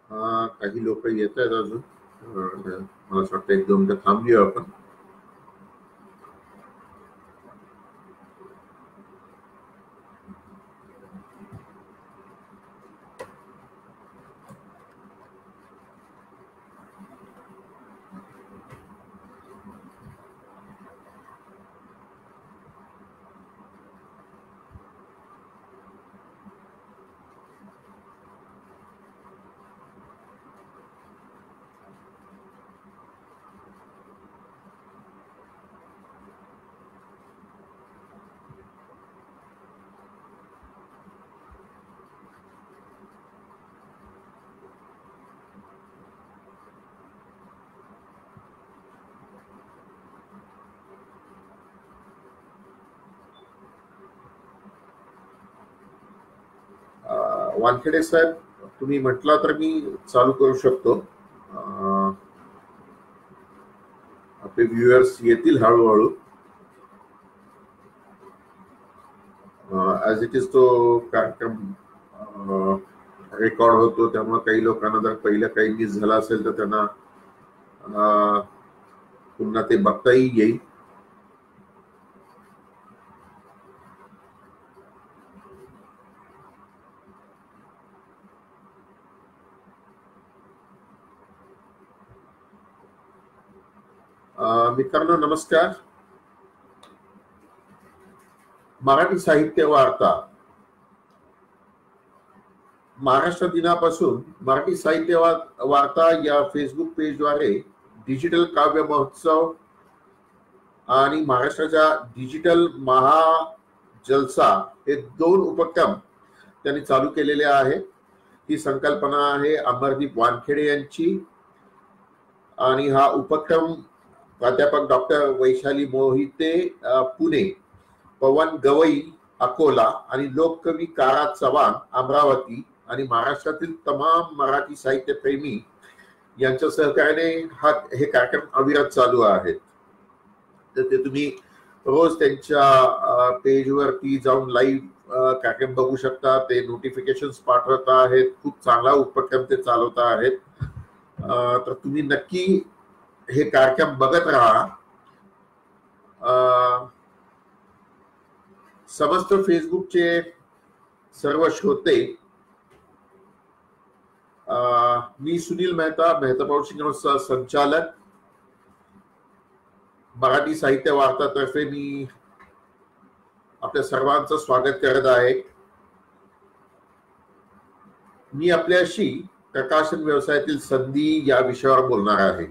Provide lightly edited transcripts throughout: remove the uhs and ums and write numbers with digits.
काही लोक येत आहेत अजून. मला असं वाटतं 1-2 मिनिटं थांबूया आपण. वानखेडे साहेब, तुम्ही म्हटला तर मी चालू करू शकतो. आपले व्ह्युअर्स येतील हळूहळू. ॲज इट इज तो कार्यक्रम रेकॉर्ड होतो, त्यामुळे काही लोकांना जर पहिलं काही मिस झालं असेल तर त्यांना पुन्हा ते बघताही येईल. मित्रांनो नमस्कार. मराठी साहित्य वार्ता महाराष्ट्र दिनापासून मराठी साहित्य वार्ता या फेसबुक पेजद्वारे डिजिटल काव्य महोत्सव आणि महाराष्ट्राच्या डिजिटल महाजलसा हे 2 उपक्रम त्यांनी चालू केलेले आहे. ही संकल्पना आहे अमरदीप वानखेडे यांची आणि हा उपक्रम प्राध्यापक डॉक्टर वैशाली मोहिते पुणे, पवन गवई अकोला आणि लोककवी कारा चव्हाण अमरावती आणि महाराष्ट्रातील तमाम मराठी साहित्य प्रेमी यांच्या सहकार्याने हे कार्यक्रम अविरत चालू आहेत. तर ते तुम्ही रोज त्यांच्या पेजवरती जाऊन लाईव्ह कार्यक्रम बघू शकता. ते नोटिफिकेशन्स पाठवत आहेत. खूप चांगला उपक्रम ते चालवत आहेत. तर तुम्ही नक्की हे कार्यक्रम बघत राहा. समस्त फेसबुकचे सर्व श्रोते, मी सुनील मेहता पब्लिशिंग हाऊसचा संचालक, मराठी साहित्य वार्तातर्फे मी आपल्या सर्वांचं स्वागत करत आहे. मी आपल्याशी प्रकाशन व्यवसायातील संधी या विषयावर बोलणार आहे.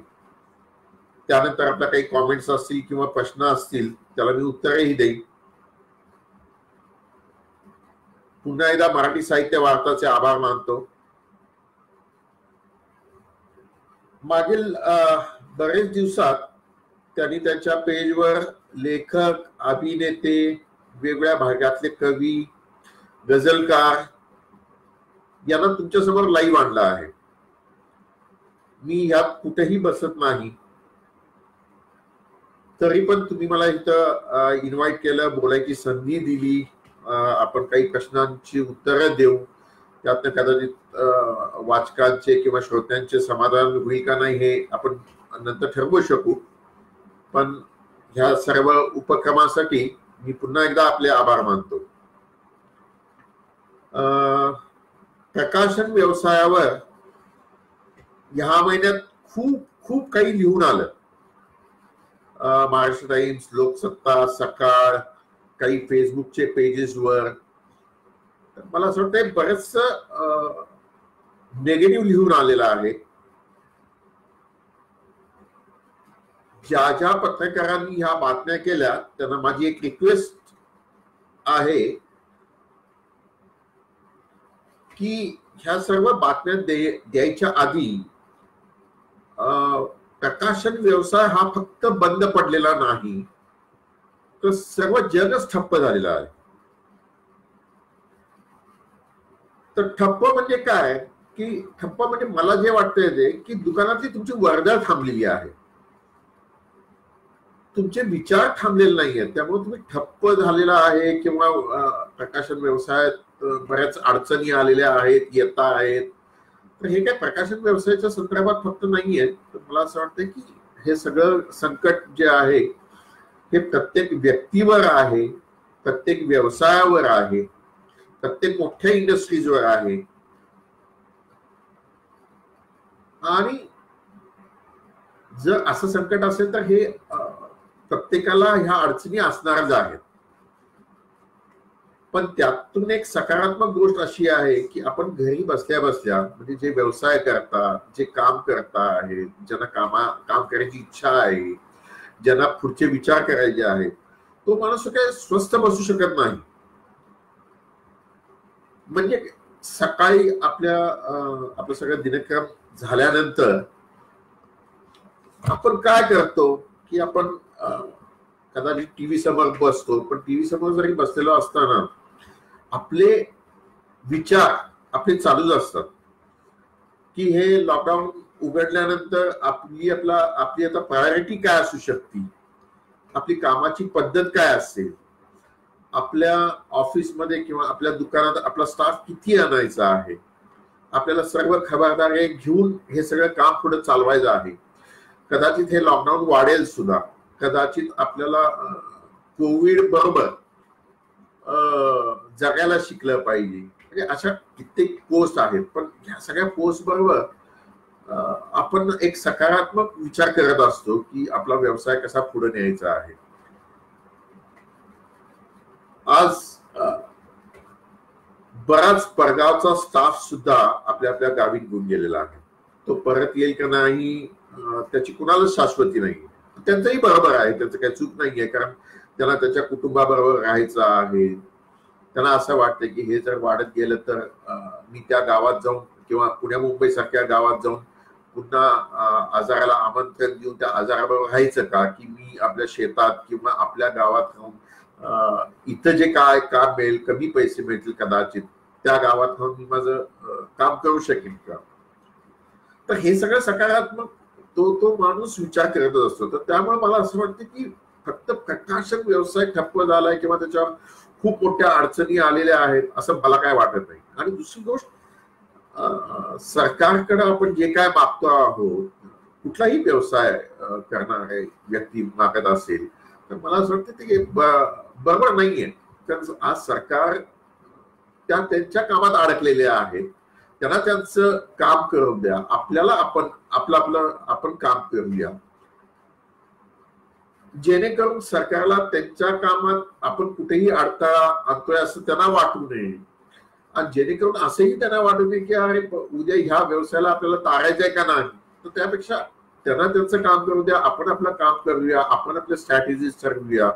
त्यानंतर आपल्या काही कॉमेंट्स असतील किंवा प्रश्न असतील त्याला मी उत्तरही देईन. पुन्हा एकदा मराठी साहित्य वार्ताचे आभार मानतो. मागील बरेच दिवसात त्यांनी त्यांच्या पेजवर लेखक, अभिनेते, वेगवेगळ्या भागातले कवी, गझलकार यांना तुमच्या समोर लाईव्ह आणला आहे. मी ह्यात कुठेही बसत नाही, तरी पण तुम्ही मला इथं इन्व्हाइट केलं, बोलायची संधी दिली. आपण काही प्रश्नांची उत्तरं देऊ. त्यातनं कदाचित वाचकांचे किंवा श्रोत्यांचे समाधान होईल का नाही हे आपण नंतर ठरवू शकू. पण ह्या सर्व उपक्रमासाठी मी पुन्हा एकदा आपले आभार मानतो. प्रकाशन व्यवसायावर ह्या महिन्यात खूप काही लिहून आलं. महाराष्ट्र टाइम्स, लोकसत्ता, सकाळ, काही फेसबुकचे पेजेसवर. मला असं वाटतं बरेच नेगेटिव्ह लिहून आलेलं आहे. ज्या पत्रकारांनी ह्या बातम्या केल्या त्यांना माझी एक रिक्वेस्ट आहे की ह्या सर्व बातम्या द्यायच्या आधी प्रकाशन व्यवसाय हा फक्त बंद पडलेला नाही, तर सर्व जगच ठप्प झालेलं आहे. तर ठप्प म्हणजे काय की ठप्प म्हणजे मला जे वाटतंय ते की दुकानातली तुमची वर्दळ थांबलेली आहे, तुमचे विचार थांबलेले नाहीये. त्यामुळे तुम्ही ठप्प झालेला आहे किंवा प्रकाशन व्यवसायात बऱ्याच अडचणी आलेल्या आहेत, येत आहेत. तर हे काय प्रकाशन व्यवसायाच्या संदर्भात फक्त नाहीये, तर मला असं वाटतं की हे सगळं संकट जे आहे हे प्रत्येक व्यक्तीवर आहे, प्रत्येक व्यवसायावर आहे, प्रत्येक मोठ्या इंडस्ट्रीजवर आहे. आणि जर असं संकट असेल तर हे प्रत्येकाला ह्या अडचणी असणारच आहेत. पण त्यातून एक सकारात्मक गोष्ट अशी आहे की आपण घरी बसल्या बसल्या म्हणजे जे व्यवसाय करतात, जे काम करता आहेत, ज्यांना काम करायची इच्छा आहे, ज्यांना पुढचे विचार करायचे आहेत, तो माणूस काय स्वस्थ बसू शकत नाही. म्हणजे सकाळी आपलं सगळं दिनक्रम झाल्यानंतर आपण काय करतो की आपण कदाचित टीव्ही समोर बसतो, पण टीव्ही समोर जरी बसलेलो असताना आपले विचार आपले चालूच असतात की हे लॉकडाऊन उघडल्यानंतर आपली आता प्रायोरिटी काय असू शकते, आपली कामाची पद्धत काय असेल, आपल्या ऑफिसमध्ये किंवा आपल्या दुकानात आपला स्टाफ किती आणायचा आहे, आपल्याला सर्व खबरदारी घेऊन हे सगळं काम पुढे चालवायचं आहे. कदाचित हे लॉकडाऊन वाढेल सुद्धा, कदाचित आपल्याला कोविड बरोबर जगायला शिकलं पाहिजे. म्हणजे अशा कित्येक पोस्ट आहेत, पण ह्या सगळ्या पोस्ट बरोबर आपण एक सकारात्मक विचार करत असतो की आपला व्यवसाय कसा पुढे न्यायचा आहे. आज बराच परगावचा स्टाफ सुद्धा आपल्या आपल्या गावी निघून गेलेला आहे. तो परत येईल का नाही त्याची कुणालाच शाश्वती नाही. त्यांचंही बरोबर आहे, त्याचं काही चूक नाहीये, कारण त्याला त्याच्या कुटुंबाबरोबर राहायचं आहे. त्यांना असं वाटतं की हे जर वाढत गेलं तर मी त्या गावात जाऊन किंवा पुण्या मुंबई सारख्या गावात जाऊन पुन्हा आजाराला आमंत्रण देऊन त्या आजाराबरोबर राहायचं का, की मी आपल्या शेतात किंवा आपल्या गावात राहून इथं जे काय काम मिळेल, कमी पैसे मिळतील कदाचित, त्या गावात राहून मी माझं काम करू शकेन का. तर हे सगळं सकारात्मक तो माणूस विचार करतच असतो. तर त्यामुळे मला असं वाटतं की फक्त प्रकाशन व्यवसाय ठप्प झालाय किंवा त्याच्यावर खूप मोठ्या अडचणी आलेल्या आहेत असं मला काय वाटत नाही. आणि दुसरी गोष्ट, सरकारकडे आपण जे काय मागतो आहोत, कुठलाही व्यवसाय करणारे व्यक्ती मागत असेल तर मला असं वाटतं ते बरोबर नाहीये. कारण आज सरकार त्यांच्या कामात अडकलेले आहेत, त्यांना त्यांचं काम करून द्या, आपल्याला आपण काम करूया, जेणेकरून सरकारला त्यांच्या कामात आपण कुठेही अडथळा आणतोय असं त्यांना वाटू नये. आणि जेणेकरून असंही त्यांना वाटू नये की अरे उद्या ह्या व्यवसायाला आपल्याला तारायचंय का नाही. तर त्यापेक्षा त्यांना त्यांचं काम करू द्या, आपण आपलं काम करूया, आपण आपल्या स्ट्रॅटेजीज ठरवूया,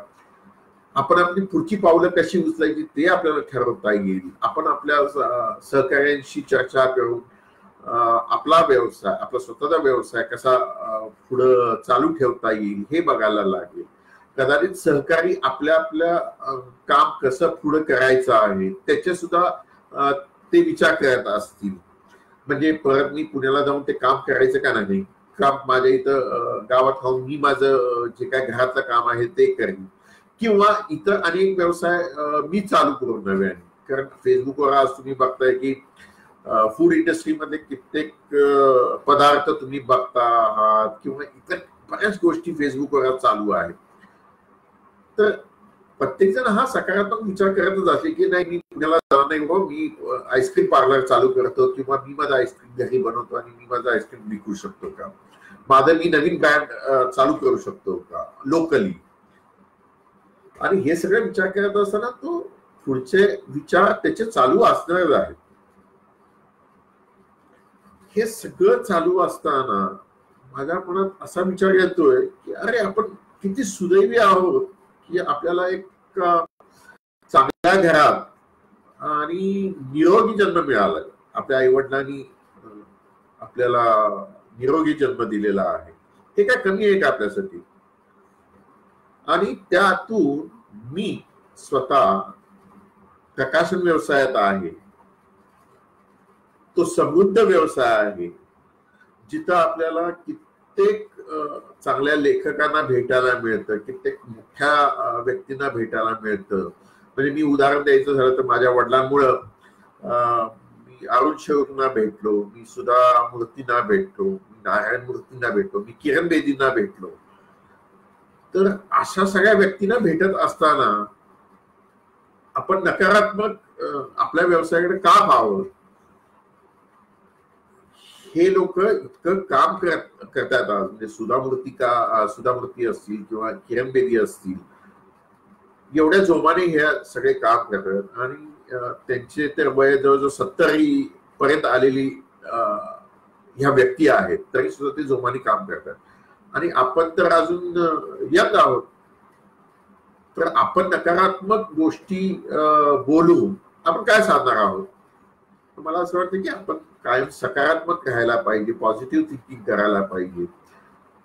आपण आपली पुढची पावलं कशी उचलायची ते आपल्याला ठरवता येईल. आपण आपल्या सहकार्यांशी चर्चा करून आपला व्यवसाय, आपला स्वतःचा व्यवसाय कसा पुढं चालू ठेवता येईल हे बघायला लागेल. कदाचित सहकारी आपल्या काम कसं पुढं करायचं आहे त्याचे सुद्धा ते विचार करत असतील. म्हणजे परत मी पुण्याला जाऊन ते काम करायचं का नाही, काम माझ्या इथं गावात राहून मी माझं जे काय घरातलं काम आहे ते करेन, किंवा इतर अनेक व्यवसाय मी चालू करून नव्याने. कारण फेसबुकवर आज तुम्ही बघताय की फूड इंडस्ट्रीमध्ये कित्येक पदार्थ तुम्ही बघता आहात किंवा इतर बऱ्याच गोष्टी फेसबुकवर चालू आहेत. तर प्रत्येक जण हा सकारात्मक विचार करतच असेल की नाही मी पुण्याला जाणार नाही, मी आईस्क्रीम पार्लर चालू करतो किंवा मी माझं आईस्क्रीम घरी बनवतो आणि मी माझं आईस्क्रीम विकू शकतो का, माझं मी नवीन ब्रँड चालू करू शकतो का लोकली. आणि हे सगळे विचार करत असताना तो पुढचे विचार त्याचे चालू असणार आहेत. हे सगळं चालू असताना माझ्या मनात असा विचार येतोय की अरे आपण किती सुदैवी आहोत की आपल्याला एक चांगल्या घरात आणि निरोगी जन्म मिळाला. आपल्या आईवडिलांनी आपल्याला निरोगी जन्म दिलेला आहे, हे काय कमी आहे का आपल्यासाठी. आणि त्यातून मी स्वतः प्रकाशन व्यवसायात आहे, तो समृद्ध व्यवसाय आहे जिथं आपल्याला कित्येक चांगल्या लेखकांना भेटायला मिळतं, कित्येक मोठ्या व्यक्तींना भेटायला मिळतं. म्हणजे मी उदाहरण द्यायचं झालं तर माझ्या वडिलांमुळं मी अरुण शेवकना भेटलो, मी सुधा मूर्तींना भेटलो, मी नारायण मूर्तींना भेटलो, मी किरण बेदींना भेटलो. तर अशा सगळ्या व्यक्तींना भेटत असताना आपण नकारात्मक आपल्या व्यवसायाकडे का पाहावं? हे लोक इतकं काम करतात. म्हणजे सुधा मूर्ती असतील किंवा किरण बेदी असतील, एवढ्या जोमाने हे सगळे काम करतात. आणि त्यांचे तर वय जवळजवळ 70 पर्यंत आलेली ह्या व्यक्ती आहेत, तरी सुद्धा ते जोमाने काम करतात. आणि आपण तर अजून यंग आहोत. तर आपण नकारात्मक गोष्टी बोलून आपण काय साधणार आहोत? मला असं वाटतं की आपण कायम सकारात्मक राहायला पाहिजे, पॉझिटिव्ह थिंकिंग करायला पाहिजे.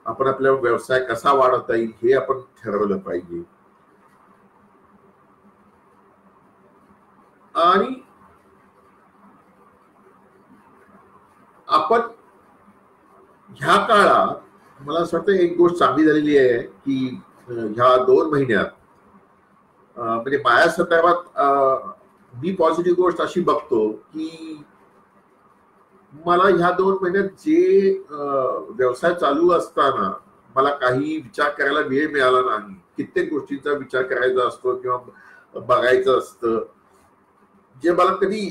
आपण आपला व्यवसाय कसा वाढवता येईल हे आपण ठरवलं पाहिजे. आणि आपण ह्या काळात मला असं वाटतं एक गोष्ट चांगली झालेली आहे की ह्या 2 महिन्यात म्हणजे माझ्या संदर्भात मी पॉझिटिव्ह गोष्ट अशी बघतो की मला ह्या 2 महिन्यात जे व्यवसाय चालू असताना मला काही विचार करायला वेळ मिळाला नाही. कित्येक गोष्टींचा विचार करायचा असतो किंवा बघायचं असतं, जे मला कधी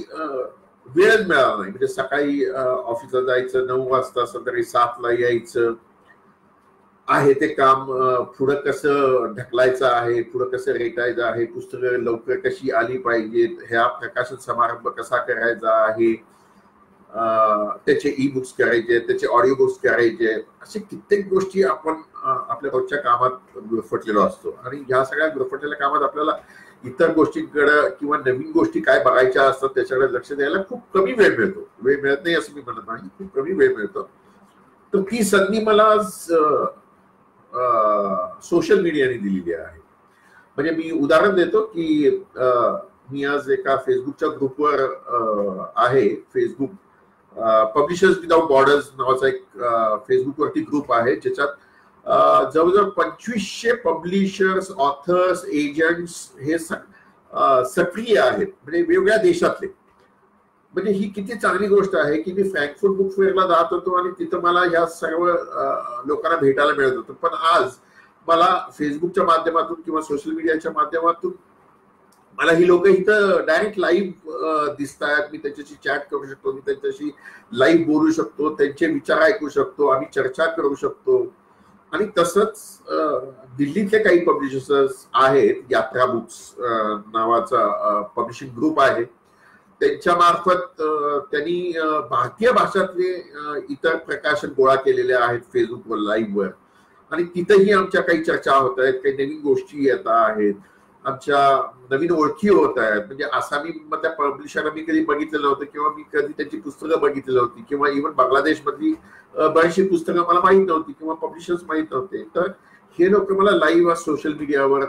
वेळच मिळाला नाही. म्हणजे सकाळी ऑफिसला जायचं, 9 वाजता संध्याकाळी 7ला यायचं आहे. ते काम पुढं कसं ढकलायचं आहे, पुढं कसं रेटायचं आहे, पुस्तकं लवकर कशी आली पाहिजेत, ह्या प्रकाशन समारंभ कसा करायचा आहे, त्याचे ई बुक्स करायचे, त्याचे ऑडिओ बुक्स करायचे, असे कित्येक गोष्टी आपण आपल्या रोजच्या कामात गुरफटलेलो असतो. आणि ह्या सगळ्या गुरफटलेल्या कामात आपल्याला इतर गोष्टींकडे किंवा नवीन गोष्टी काय बघायच्या असतात त्याच्याकडे लक्ष द्यायला खूप कमी वेळ मिळतो. वेळ मिळत नाही असं मी म्हणत नाही, खूप कमी वेळ मिळतो. तर ती संधी मला सोशल मीडियाने दिलेली आहे. म्हणजे मी उदाहरण देतो की मी आज एका फेसबुकच्या ग्रुपवर आहे. फेसबुक पब्लिशर्स विदाउट बॉर्डर्स नावाचा एक फेसबुकवरती ग्रुप आहे, ज्याच्यात जवळजवळ 2500 पब्लिशर्स, ऑथर्स, एजंट्स हे सक्रिय आहेत, म्हणजे वेगवेगळ्या देशातले. म्हणजे ही किती चांगली गोष्ट आहे की मी फ्रँकफर्ट बुक फेअरला जात होतो आणि तिथं मला ह्या सर्व लोकांना भेटायला मिळत होतं. पण आज मला फेसबुकच्या माध्यमातून किंवा सोशल मीडियाच्या माध्यमातून मला ही लोक इथं डायरेक्ट लाईव्ह दिसत आहेत. मी त्यांच्याशी चॅट करू शकतो, मी त्यांच्याशी लाईव्ह बोलू शकतो, त्यांचे विचार ऐकू शकतो, आम्ही चर्चा करू शकतो. आणि तसंच दिल्लीतले काही पब्लिशर्स आहेत, यात्रा बुक्स नावाचा पब्लिशिंग ग्रुप आहे, त्यांच्या मार्फत त्यांनी भारतीय भाषातले इतर प्रकाशन गोळा केलेले आहेत फेसबुकवर लाईव्हवर. आणि तिथेही आमच्या काही चर्चा होत आहेत, काही नवीन गोष्टी येत आहेत, आमच्या नवीन ओळखी होत आहेत. म्हणजे आसामी मधल्या पब्लिशरला मी कधी बघितलेलं नव्हतं किंवा मी कधी त्यांची पुस्तकं बघितलेली होती, किंवा इव्हन बांगलादेश मधली बरीचशी पुस्तकं मला माहित नव्हती किंवा पब्लिशर्स माहित नव्हते. तर हे लोक मला लाईव्ह सोशल मीडियावर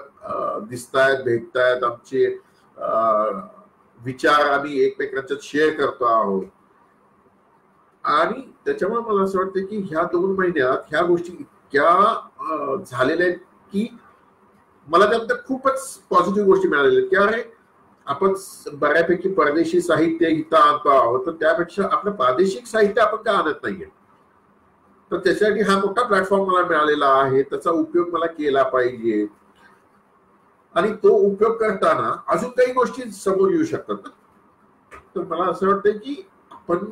दिसतायत, भेटतायत, आमचे विचार आम्ही एकमेकांच्यात शेअर करतो आहोत. आणि त्याच्यामुळे मला असं वाटतं की ह्या 2 महिन्यात ह्या गोष्टी इतक्या झालेल्या आहेत की मला त्यानंतर खूपच पॉझिटिव्ह गोष्टी मिळालेल्या आहेत की अरे आपण बऱ्यापैकी परदेशी साहित्य इथं आणतो आहोत, तर त्यापेक्षा आपलं प्रादेशिक साहित्य आपण का आणत नाहीये. तर त्याच्यासाठी हा मोठा प्लॅटफॉर्म मला मिळालेला आहे, त्याचा उपयोग मला केला पाहिजे. आणि तो उपयोग करताना अजून काही गोष्टी समोर येऊ शकतात ना. तर मला असं वाटतं की आपण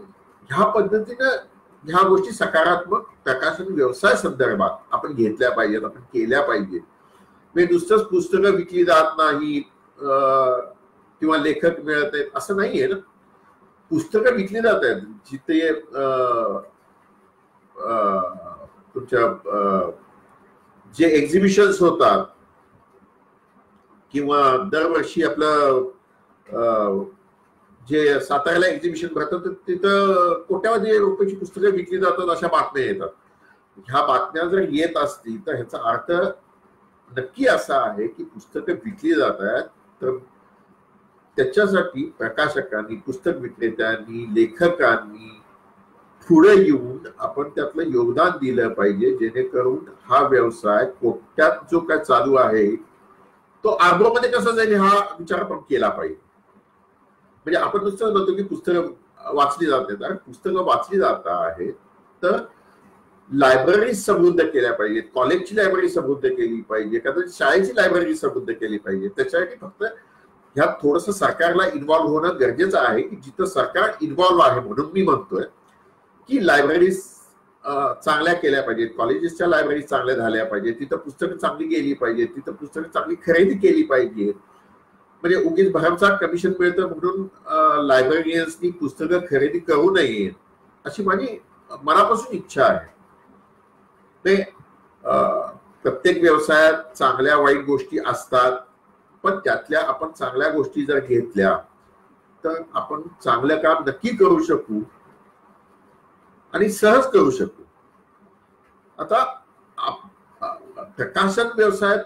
ह्या पद्धतीनं ह्या गोष्टी सकारात्मक प्रकाशन व्यवसाय संदर्भात आपण घेतल्या पाहिजेत, आपण केल्या पाहिजेत. म्हणजे नुसतंच पुस्तकं विकली जात नाहीत किंवा लेखक मिळत आहेत असं नाहीये ना. पुस्तकं विकली जात आहेत. जिथे तुमच्या जे एक्झिबिशन्स होतात किंवा दरवर्षी आपलं जे साताऱ्याला एक्झिबिशन भरतात, तिथं कोट्यावधी रुपयाची पुस्तकं विकली जातात अशा बातम्या येतात. ह्या बातम्या जर येत असतील तर ह्याचा अर्थ नक्की असा आहे की पुस्तकं विकली जात आहेत. तर त्याच्यासाठी प्रकाशकांनी, पुस्तक विक्रेत्यांनी, लेखकांनी पुढे येऊन आपण त्यातलं योगदान दिलं पाहिजे, जेणेकरून हा व्यवसाय कोट्यात जो काय चालू आहे तो अरबोमध्ये कसा जाईल हा विचार आपण केला पाहिजे. म्हणजे आपण नुसतं म्हणतो की पुस्तकं वाचली जात नाहीत. आणि पुस्तकं वाचली जात आहेत तर लायब्ररी समृद्ध केल्या पाहिजेत, कॉलेजची लायब्ररी समृद्ध केली पाहिजे, कदाचित शाळेची लायब्ररी समृद्ध केली पाहिजे. त्याच्यासाठी फक्त ह्यात थोडंसं सरकारला इन्व्हॉल्व्ह होणं गरजेचं आहे, की जिथं सरकार इन्व्हॉल्व्ह आहे म्हणून मी म्हणतोय की लायब्ररीज चांगल्या केल्या पाहिजेत, कॉलेजेसच्या लायब्ररी चांगल्या झाल्या पाहिजेत, तिथं पुस्तकं चांगली गेली पाहिजेत, तिथं पुस्तकं चांगली खरेदी केली पाहिजे. म्हणजे उगीच भरमसाठ कमिशन मिळतं म्हणून लायब्ररियन्सनी पुस्तकं खरेदी करू नये अशी माझी मनापासून इच्छा आहे. ते प्रत्येक व्यवसायात चांगल्या वाईट गोष्टी असतात, पण त्यातल्या आपण चांगल्या गोष्टी जर घेतल्या तर आपण चांगलं काम नक्की करू शकू आणि सहज करू शकू. आता प्रकाशन व्यवसायात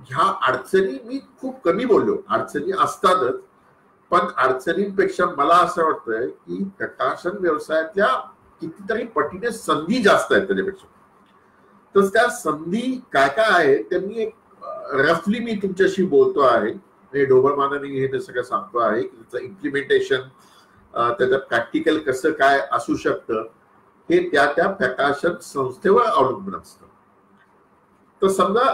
ह्या अडचणी मी खूप कमी बोललो, अडचणी असतातच, पण अडचणींपेक्षा मला असं वाटतंय की प्रकाशन व्यवसायातल्या कितीतरी पटीने संधी जास्त आहेत त्याच्यापेक्षा. तर त्या संधी काय काय आहेत ते मी एक रफली मी तुमच्याशी बोलतो आहे, ढोबळमानाने हे सगळं सांगतो आहे की त्याचं इम्प्लिमेंटेशन, त्याचं प्रॅक्टिकल कसं काय असू शकतं हे त्या त्या प्रकाशन संस्थेवर अवलंबून असतं. तर समजा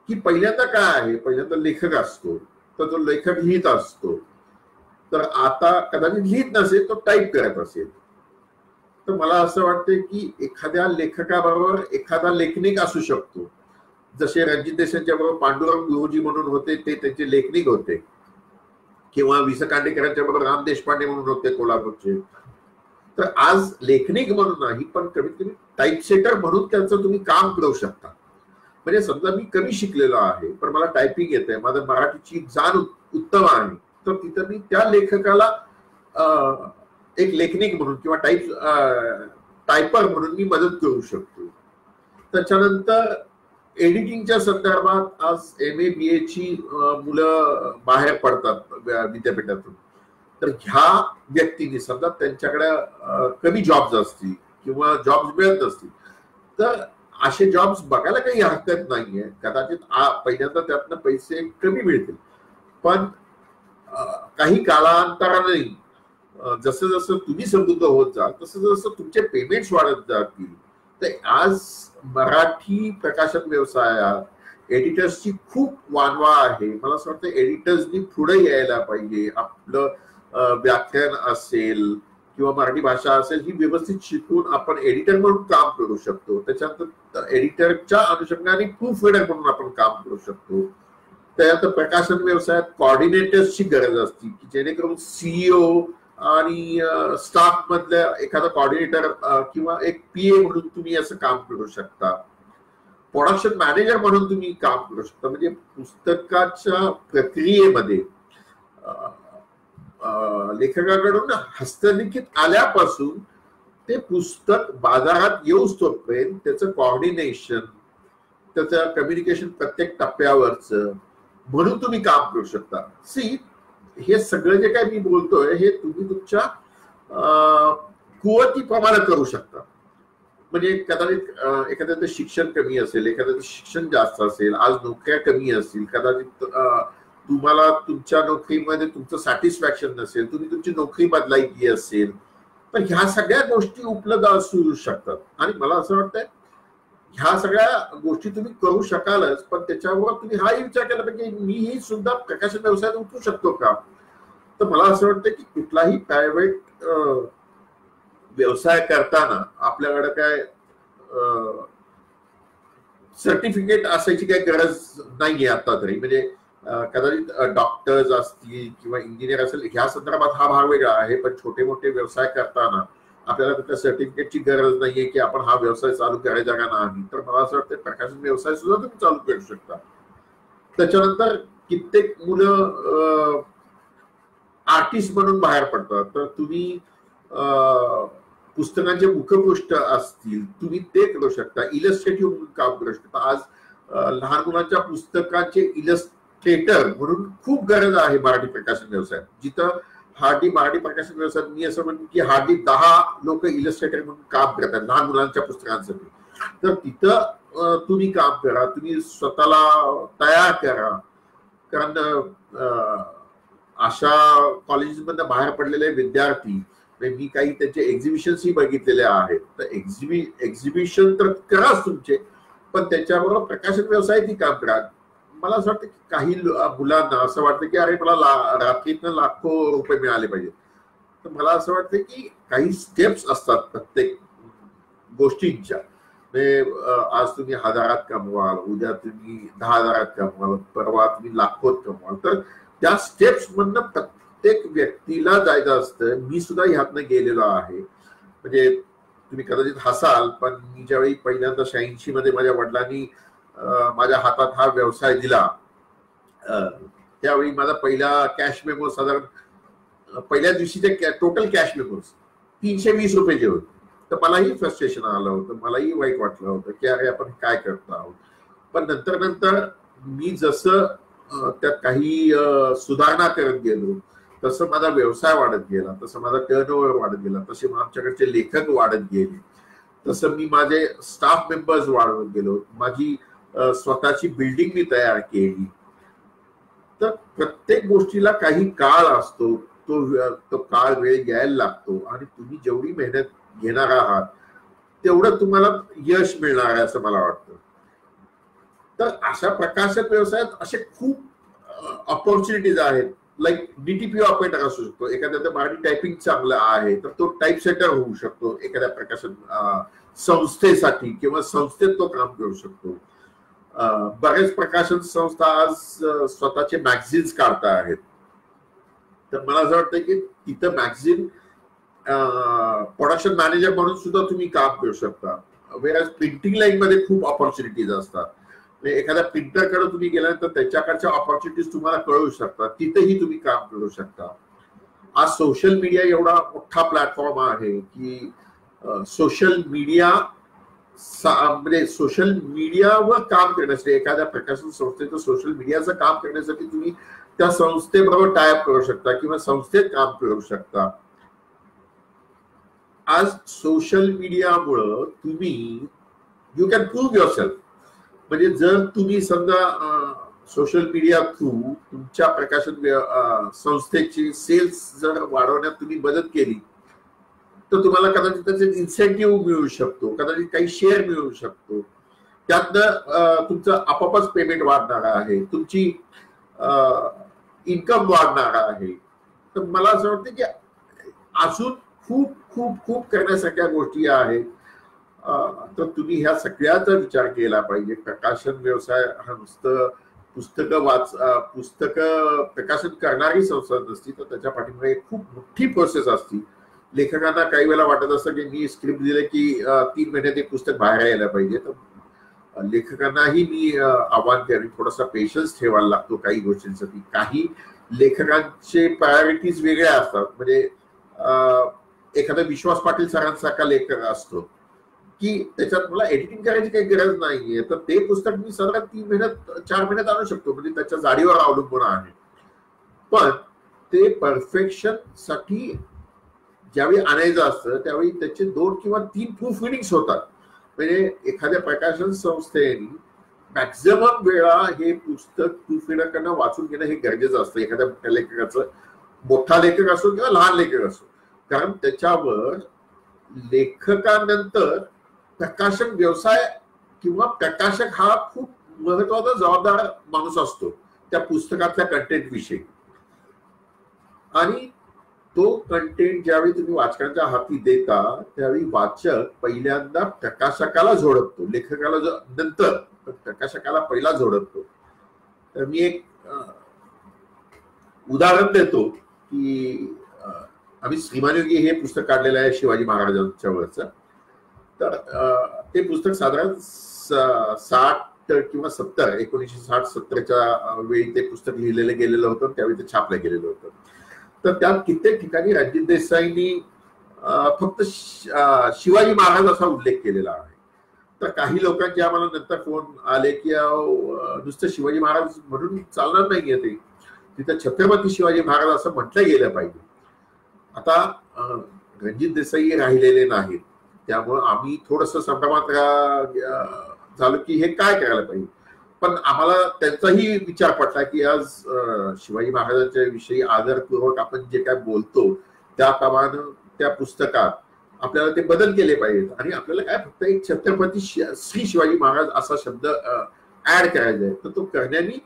की पहिल्यांदा काय आहे, पहिल्यांदा लेखक असतो, तर तो लेखक लिहित असतो, तर आता कदाचित लिहित नसेल तो टाईप करत असेल, तर मला असं वाटतं की एखाद्या लेखकाबरोबर एखादा लेखनिक असू शकतो. जसे रणजित देसाईंच्या बरोबर पांडुरंग गुरुजी म्हणून होते, ते त्यांचे लेखनिक होते, किंवा वि स खांडेकरांच्या बरोबर राम देशपांडे म्हणून होते कोल्हापूरचे. तर आज लेखनिक म्हणून नाही, पण कमीत कमी टाईप सेटर म्हणून त्याचं तुम्ही काम करू शकता. म्हणजे समजा मी कमी शिकलेलो आहे पण मला टायपिंग येते, माझं मराठीची जाण उत्तम आहे, तर तिथं मी त्या लेखकाला एक लेखनिक म्हणून किंवा टायपर म्हणून मी मदत करू शकतो. त्याच्यानंतर एडिटिंगच्या संदर्भात आज MA BA ची मुलं बाहेर पडतात विद्यापीठातून, तर ह्या व्यक्तींनी समजा त्यांच्याकडे कमी जॉब्स असतील किंवा जॉब्स मिळत नसतील, तर असे जॉब्स बघायला काही हरकत नाहीये. कदाचित पहिल्यांदा त्यातनं पैसे कमी मिळतील, पण काही कालांतराने जसं जसं तुम्ही समृद्ध होत जाल तसं जसं तुमचे पेमेंट्स वाढत जातील. तर आज मराठी प्रकाशन व्यवसायात एडिटर्सची खूप वानवा आहे. मला असं वाटतं एडिटर्सनी पुढे यायला पाहिजे. आपलं व्याख्यान असेल किंवा मराठी भाषा असेल ही व्यवस्थित शिकून आपण एडिटर म्हणून काम करू शकतो. त्याच्यानंतर एडिटरच्या अनुषंगाने प्रूफ रीडर म्हणून आपण काम करू शकतो. त्यानंतर प्रकाशन व्यवसायात कॉर्डिनेटर्सची गरज असते की जेणेकरून CEO आणि स्टाफ मधल्या एखादा कॉर्डिनेटर किंवा एक PA म्हणून तुम्ही असं काम करू शकता. प्रोडक्शन मॅनेजर म्हणून तुम्ही काम करू शकता. म्हणजे पुस्तकाच्या प्रक्रियेमध्ये लेखकाकडून हस्तलिखित आल्यापासून ते पुस्तक बाजारात येऊच तोपर्यंत त्याचं कॉर्डिनेशन, त्याचं कम्युनिकेशन प्रत्येक टप्प्यावरच म्हणून तुम्ही काम करू शकता. हे सगळं जे काही मी बोलतोय हे तुम्ही तुमच्या कुवतीप्रमाणे करू शकता. म्हणजे कदाचित एखाद्याचं शिक्षण कमी असेल, एखाद्याचं शिक्षण जास्त असेल, आज नोकऱ्या कमी असतील, कदाचित तुम्हाला तुमच्या नोकरीमध्ये तुमचं सॅटिस्फॅक्शन नसेल, तुम्ही तुमची नोकरी बदलायची असेल, तर ह्या सगळ्या गोष्टी उपलब्ध असू शकतात. आणि मला असं वाटतंय ह्या सगळ्या गोष्टी तुम्ही करू शकालच, पण त्याच्यावर तुम्ही हाही विचार केला पाहिजे की मीही सुद्धा प्रकाशन व्यवसायात उतरू शकतो का. तर मला असं वाटतं की कुठलाही प्रायव्हेट व्यवसाय करताना आपल्याकडे काय सर्टिफिकेट असायची काही गरज नाहीये आता तरी. म्हणजे कदाचित डॉक्टर्स असतील किंवा इंजिनियर असेल ह्या संदर्भात हा भाग वेगळा आहे, पण छोटे मोठे व्यवसाय करताना आपल्याला त्या सर्टिफिकेटची गरज नाहीये की आपण हा व्यवसाय चालू करायचा का नाही. तर मला असं वाटतं प्रकाशन व्यवसाय सुद्धा तुम्ही चालू करू शकता. त्याच्यानंतर कित्येक मुलं आर्टिस्ट म्हणून बाहेर पडतात, तर तुम्ही पुस्तकांचे मुखपृष्ठ असतील तुम्ही ते करू शकता, इलस्ट्रेटिव्ह म्हणून काम करू शकता. आज लहान मुलांच्या पुस्तकांचे इलस्ट्रेटर म्हणून खूप गरज आहे मराठी प्रकाशन व्यवसायात. जिथं हार्डली मराठी प्रकाशन व्यवसायात मी असं म्हणतो की हार्डली 10 लोक इलस्ट्रेटर म्हणून काम करतात लहान मुलांच्या पुस्तकांसाठी. तर तिथं तुम्ही काम करा, तुम्ही स्वतःला तयार करा. कारण अशा कॉलेजेसमधून बाहेर पडलेले विद्यार्थी मी काही त्याचे एक्झिबिशन्सही बघितलेले आहेत. तर एक्झिबिशन तर कराच तुमचे, पण त्याच्याबरोबर प्रकाशन व्यवसायातही काम करा. मला असं वाटतं की काही मुलांना असं वाटतं की अरे मला रात्रीतनं लाखो रुपये मिळाले पाहिजे. तर मला असं वाटतं की काही स्टेप्स असतात प्रत्येक गोष्टींच्या. आज तुम्ही हजारात कमवाल, उद्या तुम्ही 10,000 कमवाल, परवा तुम्ही लाखोत कमवाल. तर त्या स्टेप्स मधनं प्रत्येक व्यक्तीला जायचं असतं. मी सुद्धा ह्यातनं गेलेलो आहे. म्हणजे तुम्ही कदाचित हसाल, पण मी ज्यावेळी पहिल्यांदा 86 मध्ये माझ्या वडिलांनी माझ्या हातात हा व्यवसाय दिला, त्यावेळी माझा पहिला कॅश मेमो साधारण पहिल्या दिवशीचे टोटल कॅश मेमोज 320 रुपयाचे होते. तर मलाही फ्रस्ट्रेशन आलं होतं, मलाही वाईट वाटलं होतं की अरे आपण काय करतो आहोत. पण नंतर नंतर मी जसं त्यात काही सुधारणा करत गेलो, तसं माझा व्यवसाय वाढत गेला, तसं माझा टर्नओव्हर वाढत गेला, तसे आमच्याकडचे लेखक वाढत गेले, तसं मी माझे स्टाफ मेंबर्स वाढवत गेलो, माझी स्वतःची बिल्डिंग मी तयार केली. तर प्रत्येक गोष्टीला काही काळ असतो, तो काळ वेळ घ्यायला लागतो आणि तुम्ही जेवढी मेहनत घेणार आहात तेवढं तुम्हाला यश मिळणार आहे असं मला वाटतं. तर अशा प्रकारच्या व्यवसायात असे खूप ऑपॉर्च्युनिटीज आहेत. लाईक डीटीपी ऑपरेटर असू शकतो, एखाद्या मराठी टायपिंग चांगलं आहे तर तो टाईप सेटर होऊ शकतो एखाद्या प्रकाशन संस्थेसाठी, किंवा संस्थेत तो काम करू शकतो. बरेच प्रकाशन संस्था आज स्वतःचे मॅगझिन्स काढता आहेत. तर मला असं वाटतं की तिथं मॅगझिन प्रोडक्शन मॅनेजर म्हणून सुद्धा तुम्ही काम करू शकता. वेळेस प्रिंटिंग लाईन मध्ये खूप ऑपॉर्च्युनिटीज असतात. एखाद्या प्रिंटरकडे तुम्ही गेल्यानंतर त्याच्याकडच्या ऑपॉर्च्युनिटीज तुम्हाला कळू शकतात, तिथेही तुम्ही काम करू शकता. आज सोशल मीडिया एवढा मोठा प्लॅटफॉर्म आहे की सोशल मीडिया म्हणजे सोशल मीडियावर काम करण्यासाठी, एखाद्या प्रकाशन संस्थेचं सोशल मीडियाचं काम करण्यासाठी तुम्ही त्या संस्थेबरोबर टायअप करू शकता किंवा संस्थेत काम करू शकता. आज सोशल मीडियामुळं तुम्ही यू कॅन प्रूव्ह युअरसेल्फ. म्हणजे जर तुम्ही समजा सोशल मीडिया थ्रू तुमच्या प्रकाशन संस्थेची सेल्स जर वाढवण्यात तुम्ही मदत केली तर तुम्हाला कदाचित त्याचे इन्सेंटिव्ह मिळू शकतो, कदाचित काही शेअर मिळू शकतो. त्यातनं तुमचं आपोआपच पेमेंट वाढणार आहे, तुमची इन्कम वाढणार आहे. तर मला असं वाटतं की अजून खूप खूप खूप करण्यासारख्या गोष्टी आहेत. तर तुम्ही ह्या सगळ्याचा विचार केला पाहिजे. प्रकाशन व्यवसाय हा नुसतं पुस्तकं प्रकाशन करणारी संस्था नसती, तर त्याच्या पाठीमागे खूप मोठी प्रोसेस असती. लेखकांना काही वेळेला वाटत असतं की मी स्क्रिप्ट दिले की 3 महिन्यात एक पुस्तक बाहेर यायला पाहिजे. तर लेखकांनाही मी आव्हान करेन, थोडासा पेशन्स ठेवायला लागतो काही गोष्टींसाठी. काही लेखकांचे प्रायोरिटीज वेगळ्या असतात. म्हणजे एखादा विश्वास पाटील सरांसारखा लेखक असतो की त्याच्यात मला एडिटिंग करायची काही गरज नाहीये, तर ते पुस्तक मी साधारण 3 महिन्यात 4 महिन्यात आणू शकतो. म्हणजे त्याच्या जाडीवर अवलंबून आहे. पण ते परफेक्शन साठी ज्यावेळी आणायचं असतं त्यावेळी त्याचे 2 किंवा 3 प्रूफ रिडिंग्स होतात. म्हणजे एखाद्या प्रकाशन संस्थेने मॅक्झिमम वेळा हे पुस्तक प्रूफ रिडरकडनं वाचून घेणं हे गरजेचं असतं. एखाद्या मोठ्या लेखकाचं, मोठा लेखक असो किंवा लहान लेखक असो, कारण त्याच्यावर लेखकानंतर प्रकाशन व्यवसाय किंवा प्रकाशक हा खूप महत्वाचा जबाबदार माणूस असतो त्या पुस्तकातल्या कंटेंट विषयी. आणि तो कंटेंट ज्यावेळी तुम्ही वाचकांच्या हाती देता त्यावेळी वाचक पहिल्यांदा प्रकाशकाला झोडपतो, लेखकाला नंतर, पण प्रकाशकाला पहिला झोडपतो. तर मी एक उदाहरण देतो की आम्ही श्रीमान योगी हे पुस्तक काढलेलं आहे शिवाजी महाराजांच्या वरचं. तर ते पुस्तक साधारण 60 किंवा 70 1960-70च्या वेळी ते पुस्तक लिहिलेलं गेलेलं होतं, त्यावेळी ते छापलं गेलेलं होतं. तर त्यात कित्येक ठिकाणी रणजित देसाईंनी फक्त शिवाजी महाराज असा उल्लेख केलेला आहे. तर काही लोकांचे आम्हाला नंतर फोन आले की नुसतं शिवाजी महाराज म्हणून चालणार नाहीये, ते तिथं छत्रपती शिवाजी महाराज असं म्हटलं गेलं पाहिजे. आता रणजित देसाई राहिलेले नाहीत, त्यामुळे आम्ही थोडस संभ्रमात झालो की हे काय करायला पाहिजे. पण आम्हाला त्यांचाही विचार पडला की आज शिवाजी महाराजांच्या विषयी आदरपूर्वक आपण जे काय बोलतो त्याप्रमाणे त्या पुस्तकात आपल्याला ते बदल केले पाहिजेत आणि आपल्याला काय फक्त एक छत्रपती श्री शिवाजी महाराज असा शब्द ऍड करायचा आहे, तर तो करण्याने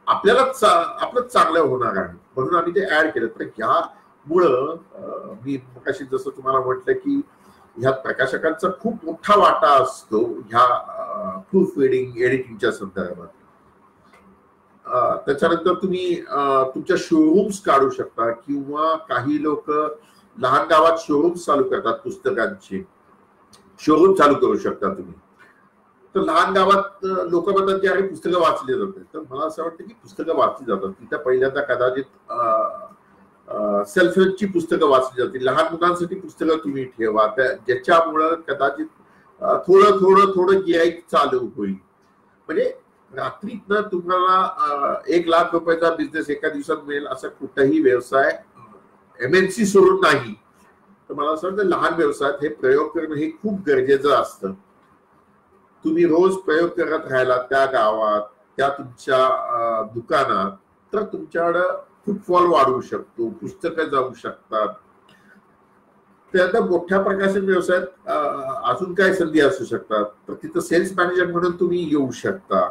आपल्यालाच आपलं चांगलं होणार आहे, म्हणून आम्ही ते ऍड केलं. तर ह्यामुळं मी मगाशी जसं तुम्हाला म्हटलं की ह्या प्रकाशकांचा खूप मोठा वाटा असतो ह्या प्रूफ रिडिंग एडिटिंगच्या संदर्भात. त्याच्यानंतर तुम्ही तुमच्या शोरूम्स काढू शकता किंवा काही लोक लहान गावात शोरूम्स चालू करतात, पुस्तकांचे शोरूम चालू करू शकता तुम्ही. तर लहान गावात लोक म्हणतात की अरे पुस्तकं वाचली जातात, तर मला असं वाटतं की पुस्तकं वाचली जातात तिथं पहिल्यांदा कदाचित सेल्फ हेल्पची पुस्तकं वाचली जातील, लहान मुलांसाठी पुस्तकं तुम्ही ठेवा ज्याच्यामुळं कदाचित थोडं थोडं थोडं गिराईक चालू होईल. म्हणजे रात्रीतनं तुम्हाला 1,00,000 रुपयाचा बिझनेस एका दिवसात मिळेल असा कुठलाही व्यवसाय MNC सोडून नाही. तर मला असं वाटतं लहान व्यवसायात हे प्रयोग करणं हे खूप गरजेचं असतं. तुम्ही रोज प्रयोग करत राहिला त्या गावात त्या तुमच्या दुकानात, तर तुमच्याकडं फुटफॉल वाढवू शकतो, पुस्तकं जाऊ शकतात. त्यानंतर मोठ्या प्रकाशन व्यवसायात अजून काय संधी असू शकतात, तर तिथं सेल्स मॅनेजर म्हणून तुम्ही येऊ शकता,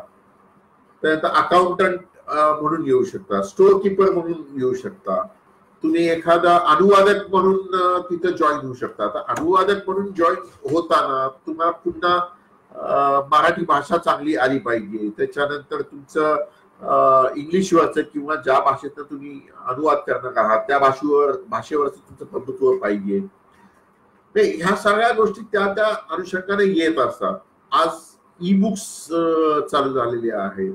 त्यानंतर अकाउंटंट म्हणून येऊ शकता, स्टोअर किपर म्हणून येऊ शकता, तुम्ही एखादा अनुवादक म्हणून तिथं जॉईन होऊ शकता. आता अनुवादक म्हणून जॉईन होताना तुम्हाला पुन्हा मराठी भाषा चांगली आली पाहिजे, त्याच्यानंतर तुमचं इंग्लिशवरचं किंवा ज्या भाषेतनं तुम्ही अनुवाद करणार आहात त्या भाषेवरचं तुमचं प्रभुत्व पाहिजे. ह्या सगळ्या गोष्टी त्या त्या अनुषंगाने येत असतात. आज ई बुक्स चालू झालेले आहेत,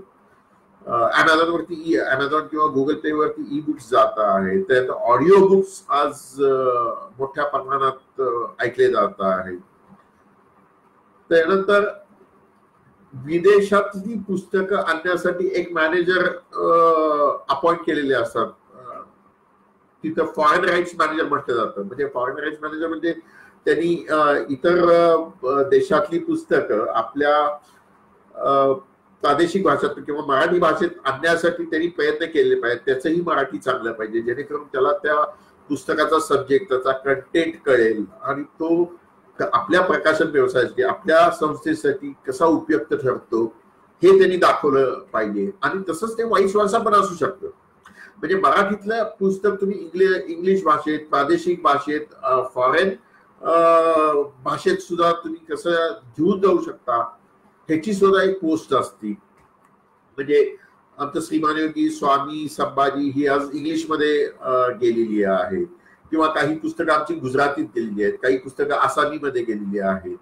अमेझॉन किंवा गुगल पे वरती ई बुक्स जात आहेत, त्यानंतर ऑडिओ बुक्स आज मोठ्या प्रमाणात ऐकले जात आहेत. त्यानंतर विदेशातली पुस्तकं आणण्यासाठी एक मॅनेजर अपॉइंट केलेले असतात, तिथं फॉरेन राईट्स मॅनेजर म्हटलं जातं. म्हणजे फॉरेन राईट्स मॅनेजर म्हणजे त्यांनी इतर देशातली पुस्तकं आपल्या प्रादेशिक भाषेत किंवा मराठी भाषेत आणण्यासाठी त्यांनी प्रयत्न केले पाहिजेत, त्याचंही मराठी चांगलं पाहिजे, जेणेकरून त्याला त्या पुस्तकाचा सब्जेक्ट त्याचा कंटेंट कळेल आणि तो आपल्या प्रकाशन व्यवसायासाठी आपल्या संस्थेसाठी कसा उपयुक्त ठरतो हे त्यांनी दाखवलं पाहिजे. आणि तसंच ते वाईस वर्सा पण असू शकतं. म्हणजे मराठीतलं पुस्तक तुम्ही इंग्लिश भाषेत, प्रादेशिक भाषेत, फॉरेन भाषेत सुद्धा तुम्ही कसं घेऊन जाऊ शकता ह्याची सुद्धा एक पोस्ट असती. म्हणजे आमचं श्रीमानयोगी स्वामी संभाजी ही आज इंग्लिशमध्ये गेलेली आहे, किंवा काही पुस्तकं आमची गुजरातीत गेलेली आहेत, काही पुस्तकं आसामीमध्ये गेलेली आहेत.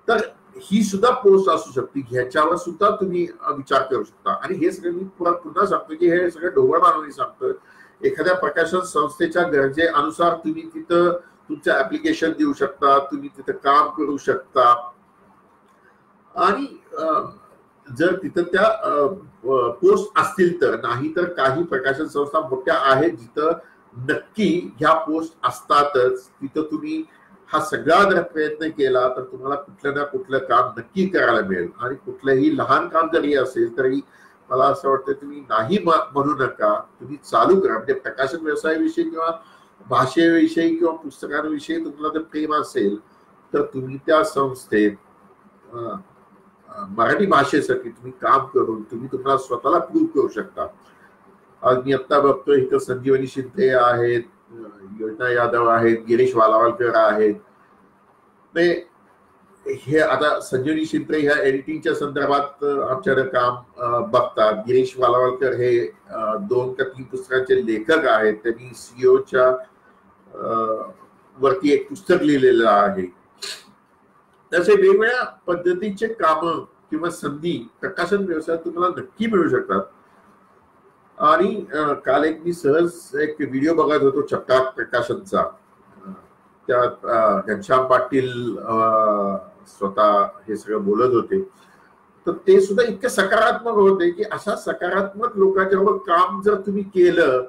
तर ही सुद्धा पोस्ट असू शकते, ह्याच्यावर सुद्धा तुम्ही विचार करू शकता. आणि हे सगळं मी पुन्हा सांगतो की हे सगळं ढोबळ मानवी सांगतो. एखाद्या प्रकाशन संस्थेच्या गरजेनुसार तुम्ही तिथं तुमचं ऍप्लिकेशन देऊ शकता, तुम्ही तिथं काम करू शकता. आणि जर तिथं त्या पोस्ट असतील तर, नाही तर काही प्रकाशन संस्था मोठ्या आहेत जिथं नक्की ह्या पोस्ट असतातच. तिथं तुम्ही हा सगळा जर प्रयत्न केला तर तुम्हाला कुठलं ना कुठलं काम नक्की करायला मिळेल. आणि कुठलंही लहान काम जरी असेल तरी मला असं वाटतं तुम्ही नाही म्हणू नका, तुम्ही चालू करा. म्हणजे प्रकाशन व्यवसायाविषयी किंवा भाषेविषयी किंवा पुस्तकांविषयी तुम्हाला जर प्रेम असेल तर तुम्ही त्या संस्थेत मराठी भाषेसाठी तुम्ही काम करून तुम्ही तुम्हाला स्वतःला प्रूव्ह करू शकता. आज मी आता बघतोय इथं संजीवनी शिंदे आहेत, योजना यादव आहेत, गिरीश वालावलकर आहेत. हे आता संजीवनी शिंदे ह्या एडिटिंगच्या संदर्भात आमच्याकडे काम बघतात. गिरीश वालावलकर हे 2 का 3 पुस्तकांचे लेखक आहेत. त्यांनी सीओच्या वरती एक पुस्तक लिहिलेलं आहे. तसे वेगवेगळ्या पद्धतीचे काम किंवा संधी प्रकाशन व्यवसायात तुम्हाला नक्की मिळू शकतात. आणि काल मी सहज एक व्हिडिओ बघत होतो चक्काक प्रकाशनचा, त्यात घनश्याम पाटील स्वतः हे सगळं बोलत होते. तर ते सुद्धा इतके सकारात्मक होते की अशा सकारात्मक लोकांच्या बरोबर काम जर तुम्ही केलं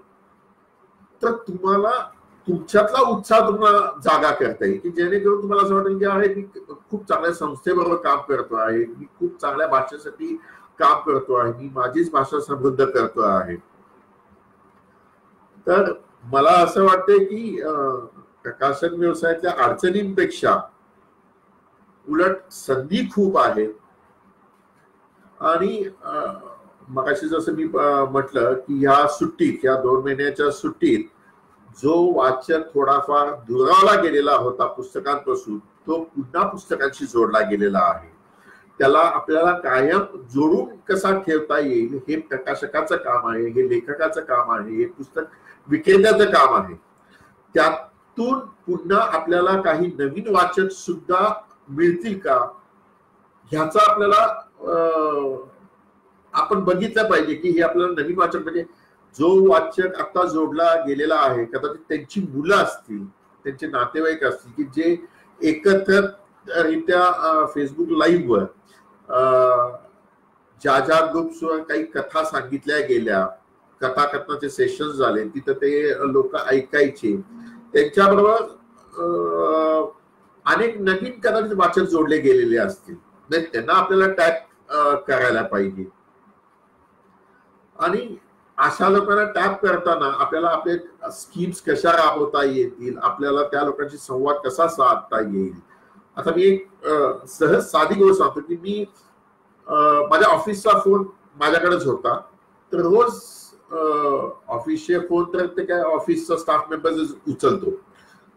तर तुम्हाला तुमच्यातला उत्साह तुम्हाला जागा करता येईल, की जेणेकरून तुम्हाला असं वाटेल की अरे मी खूप चांगल्या संस्थेबरोबर काम करतो आहे, मी खूप चांगल्या भाषेसाठी काम करतो आहे, मी माझीच भाषा समृद्ध करतो आहे. तर मला असं वाटतंय की प्रकाशन व्यवसायातल्या अडचणींपेक्षा उलट संधी खूप आहे. आणि मगाशी जसं मी म्हटलं की ह्या सुट्टीत, ह्या 2 महिन्याच्या सुट्टीत जो वाचक थोडाफार दुरावला गेलेला होता पुस्तकांपासून, तो पुन्हा पुस्तकांशी जोडला गेलेला आहे. त्याला आपल्याला कायम जोडून कसा ठेवता येईल हे प्रकाशकाचं काम आहे, हे लेखकाचं काम आहे, हे पुस्तक विक्रेत्याचं काम आहे. त्यातून पुन्हा आपल्याला काही नवीन वाचक सुद्धा मिळतील का ह्याचा आपल्याला आपण बघितलं पाहिजे की हे आपल्याला नवीन वाचक म्हणजे जो वाचक आता जोडला गेलेला आहे, कदाचित त्यांची मुलं असतील, त्यांचे नातेवाईक असतील की जे एकत्रितरित्या फेसबुक लाईव्हवर ज्या ग्रुप्सवर काही कथा सांगितल्या गेल्या, कथाकथनाचे सेशन्स झाले, तिथं ते लोक ऐकायचे, त्यांच्याबरोबर अनेक नवीन कदाचित वाचक जोडले गेलेले असतील. त्यांना आपल्याला टॅग करायला पाहिजे. आणि अशा लोकांना टॅप करताना आपल्याला आपले स्कीम्स कशा राबवता येतील, आपल्याला त्या लोकांशी संवाद कसा साधता येईल. आता मी एक सहज साधी गोष्ट सांगतो की मी माझ्या ऑफिसचा फोन माझ्याकडेच होता, तर रोज ऑफिसचे फोन तर ते काय ऑफिसचा स्टाफ मेंबर्स उचलतो,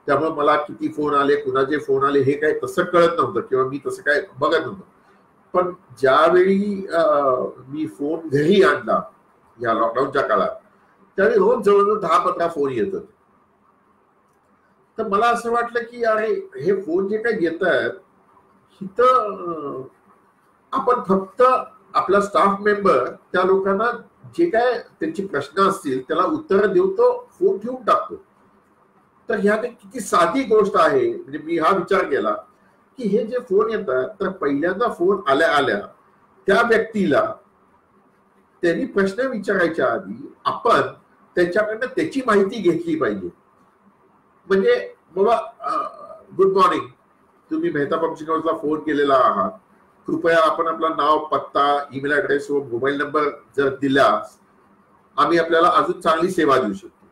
त्यामुळे मला किती फोन आले, कुणाचे फोन आले हे काय तसं कळत नव्हतं किंवा मी तसं काय बघत नव्हतं. पण ज्यावेळी मी फोन घरी आणला या लॉकडाऊनच्या काळात, त्यावेळी रोज जवळजवळ 10-15 फोन येतात. तर मला असं वाटलं की अरे हे फोन जे काही येत आहेत इथं आपण फक्त आपला स्टाफ मेंबर त्या लोकांना जे काय त्यांची प्रश्न असतील त्याला उत्तर देऊ, तो फोन ठेवून टाकतो. तर ह्या किती साधी गोष्ट आहे. म्हणजे मी हा विचार केला की हे जे फोन येतात तर पहिल्यांदा फोन आल्या आल्या त्या व्यक्तीला त्यांनी प्रश्न विचारायच्या आधी आपण त्याच्याकडनं त्याची माहिती घेतली पाहिजे. म्हणजे बाबा गुड मॉर्निंग, तुम्ही मेहता पब्लिशिंग हाऊसला फोन केलेला आहात, कृपया आपण आपला नाव, पत्ता, ईमेल ऍड्रेस व मोबाईल नंबर जर दिल्यास आम्ही आपल्याला अजून चांगली सेवा देऊ शकतो.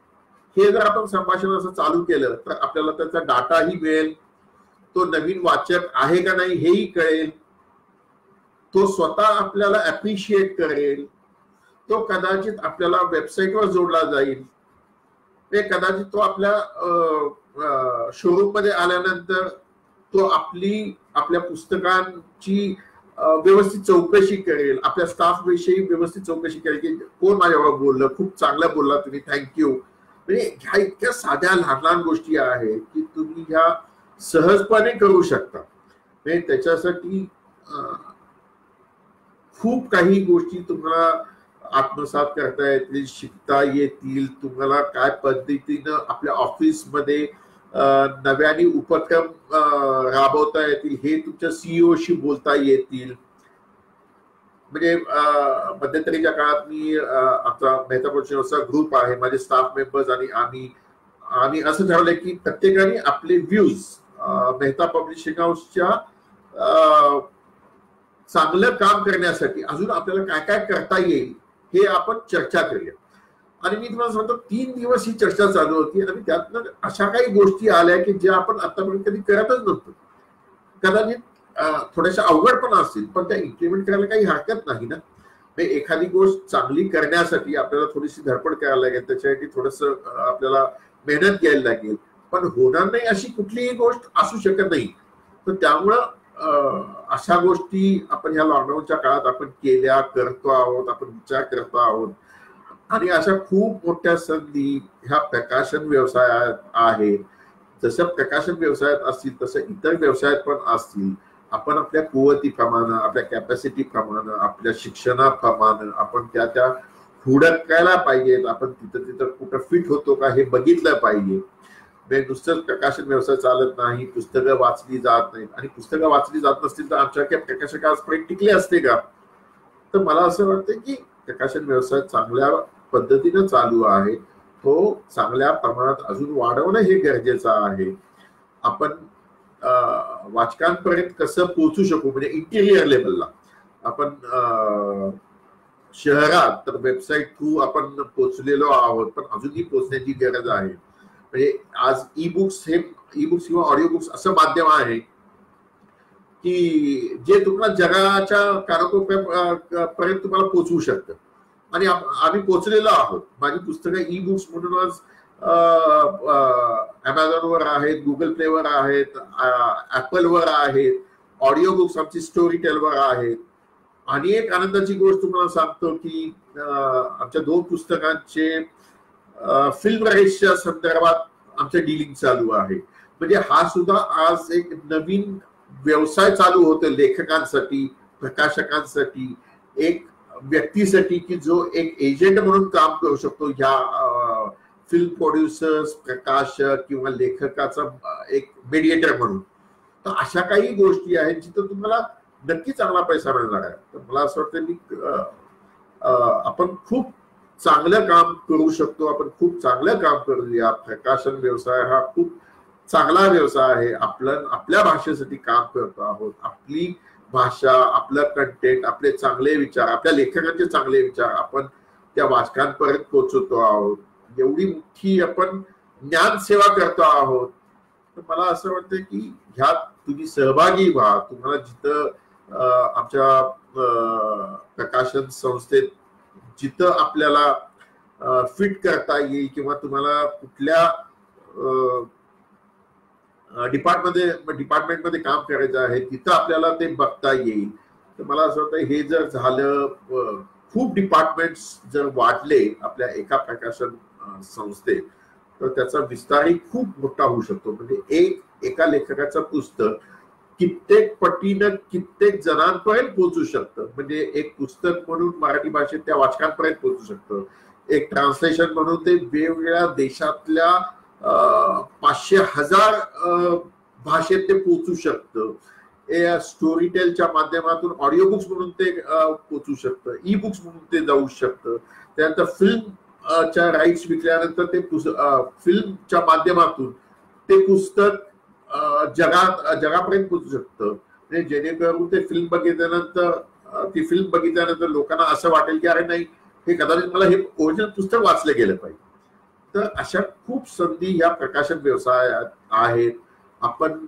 हे जर आपण संभाषण असं चालू केलं तर आपल्याला त्याचा डाटाही मिळेल, तो नवीन वाचक आहे का नाही हेही कळेल, तो स्वतः आपल्याला अप्रिशिएट करेल, तो कदाचित आपल्याला वेबसाईटवर जोडला जाईल, ते कदाचित तो आपल्या शोरूम मध्ये आल्यानंतर तो आपल्या पुस्तकांची व्यवस्थित चौकशी करेल, आपल्या स्टाफ विषयी व्यवस्थित चौकशी करेल की कोण माझ्याबरोबर बोललं, खूप चांगलं बोलला तुम्ही, थँक्यू. म्हणजे ह्या इतक्या साध्या लहान लहान गोष्टी आहेत की तुम्ही ह्या सहजपणे करू शकता. म्हणजे त्याच्यासाठी खूप काही गोष्टी तुम्हाला आत्मसात करता येतील, शिकता येतील. तुम्हाला काय पद्धतीनं आपल्या ऑफिसमध्ये नव्याने उपक्रम राबवता येतील हे तुमच्या सीईओशी बोलता येतील. म्हणजे मध्यंतरीच्या काळात मी आमचा मेहता पब्लिशिंग हाऊसचा ग्रुप आहे, माझे स्टाफ मेंबर्स आणि आम्ही असं ठरवलंय की प्रत्येकाने आपले व्ह्यूज मेहता पब्लिशिंग हाऊसच्या चांगलं काम करण्यासाठी अजून आपल्याला काय काय करता येईल हे आपण चर्चा करूया. आणि मी तुम्हाला सांगतो 3 दिवस ही चर्चा चालू होती आणि त्यातनं अशा काही गोष्टी आल्या की ज्या आपण आतापर्यंत कधी करतच नव्हतो. कदाचित थोड्याशा अवघड पण असतील पण त्या इम्प्लिमेंट करायला काही हरकत नाही ना. एखादी गोष्ट चांगली करण्यासाठी आपल्याला थोडीशी धडपड करायला लागेल, त्याच्यासाठी थोडस आपल्याला मेहनत घ्यायला लागेल, पण होणार नाही अशी कुठलीही गोष्ट असू शकत नाही. तर त्यामुळं अशा गोष्टी आपण ह्या लॉकडाऊनच्या काळात आपण केल्या, करतो आहोत, आपण विचार करतो आहोत. आणि अशा खूप मोठ्या संधी ह्या प्रकाशन व्यवसायात आहे. जसं प्रकाशन व्यवसायात असतील तसं इतर व्यवसायात पण असतील. आपण आपल्या कुवतीप्रमाणे, आपल्या कॅपॅसिटी प्रमाणे, आपल्या शिक्षणाप्रमाणे आपण त्या हुडकायला पाहिजेत. आपण तिथं कुठं फिट होतो का हे बघितलं पाहिजे. नुसतंच प्रकाशन व्यवसाय चालत नाही, पुस्तकं वाचली जात नाहीत. आणि पुस्तकं वाचली जात नसतील तर आमच्या प्रकाशक आजपर्यंत टिकले असते का? तर मला असं वाटतं की प्रकाशन व्यवसाय चांगल्या पद्धतीने चालू आहे, तो चांगल्या प्रमाणात अजून वाढवणं हे गरजेचं आहे. आपण वाचकांपर्यंत कसं पोहोचू शकू, म्हणजे इंटिरियर लेवलला आपण शहरात तर वेबसाईट थ्रू आपण पोहोचलेलो आहोत, पण अजूनही पोहोचण्याची गरज आहे. म्हणजे आज ई बुक्स किंवा ऑडिओ बुक्स असं माध्यम आहे की जे तुम्हाला जगाच्या कानाकोपऱ्यापर्यंत तुम्हाला पोहोचवू शकतं आणि आम्ही पोहोचलेलो आहोत. माझी पुस्तकं ई बुक्स म्हणूनच अमेझॉनवर आहेत, गुगल प्लेवर आहेत, ऍपलवर आहेत, ऑडिओ बुक्स आमची स्टोरी टेलवर आहेत. आणि एक आनंदाची गोष्ट तुम्हाला सांगतो की आमच्या 2 पुस्तकांचे फिल्म राईट्सच्या संदर्भात आमचं डीलिंग चालू आहे. म्हणजे हा सुद्धा आज एक नवीन व्यवसाय चालू होतो लेखकांसाठी, प्रकाशकांसाठी, एक व्यक्तीसाठी की जो एक एजंट म्हणून काम करू शकतो ह्या फिल्म प्रोड्युसर्स, प्रकाशक किंवा लेखकाचा एक मीडिएटर म्हणून. तर अशा काही गोष्टी आहेत जिथं तुम्हाला नक्की चांगला पैसा मिळणार आहे. तर मला असं वाटतं की आपण खूप चांगलं काम करू शकतो, आपण खूप चांगलं काम करूया. प्रकाशन व्यवसाय हा खूप चांगला व्यवसाय आहे. आपल्या भाषेसाठी काम करतो आहोत. आपली भाषा, आपलं कंटेंट, आपले चांगले विचार, आपल्या लेखकांचे चांगले विचार आपण त्या वाचकांपर्यंत पोहोचवतो आहोत. एवढी मोठी आपण ज्ञान सेवा करतो आहोत. तर मला असं वाटतं की ह्यात तुम्ही सहभागी व्हा. तुम्हाला जिथं आमच्या प्रकाशन संस्थेत जिथं आपल्याला फिट करता येईल किंवा तुम्हाला कुठल्या डिपार्टमेंटमध्ये काम करायचं आहे तिथं आपल्याला ते बघता येईल. तर मला असं वाटतं हे जर झालं, खूप डिपार्टमेंट्स जर वाढले आपल्या एका प्रकाशन संस्थेत तर त्याचा विस्तारही खूप मोठा होऊ शकतो. म्हणजे एका लेखकाचं पुस्तक कित्येक पटीनं कित्येक जणांपर्यंत पोहोचू शकतं. म्हणजे एक पुस्तक म्हणून मराठी भाषेत त्या वाचकांपर्यंत पोहोचू शकतं. एक ट्रान्सलेशन म्हणून ते वेगवेगळ्या देशातल्या 500,000 भाषेत ते पोहोचू शकतं. स्टोरी टेलच्या माध्यमातून ऑडिओ बुक्स म्हणून ते पोहोचू शकतं, ई बुक्स म्हणून ते जाऊ शकतं. त्यानंतर फिल्मच्या राईट्स विकल्यानंतर ते फिल्मच्या माध्यमातून ते पुस्तक जगापर्यंत पोहोचू शकतं. म्हणजे जेणेकरून ते फिल्म बघितल्यानंतर लोकांना असं वाटेल की अरे नाही, हे कदाचित मला हे ओरिजिनल पुस्तक वाचलं गेलं पाहिजे. तर अशा खूप संधी या प्रकाशन व्यवसायात आहेत. आपण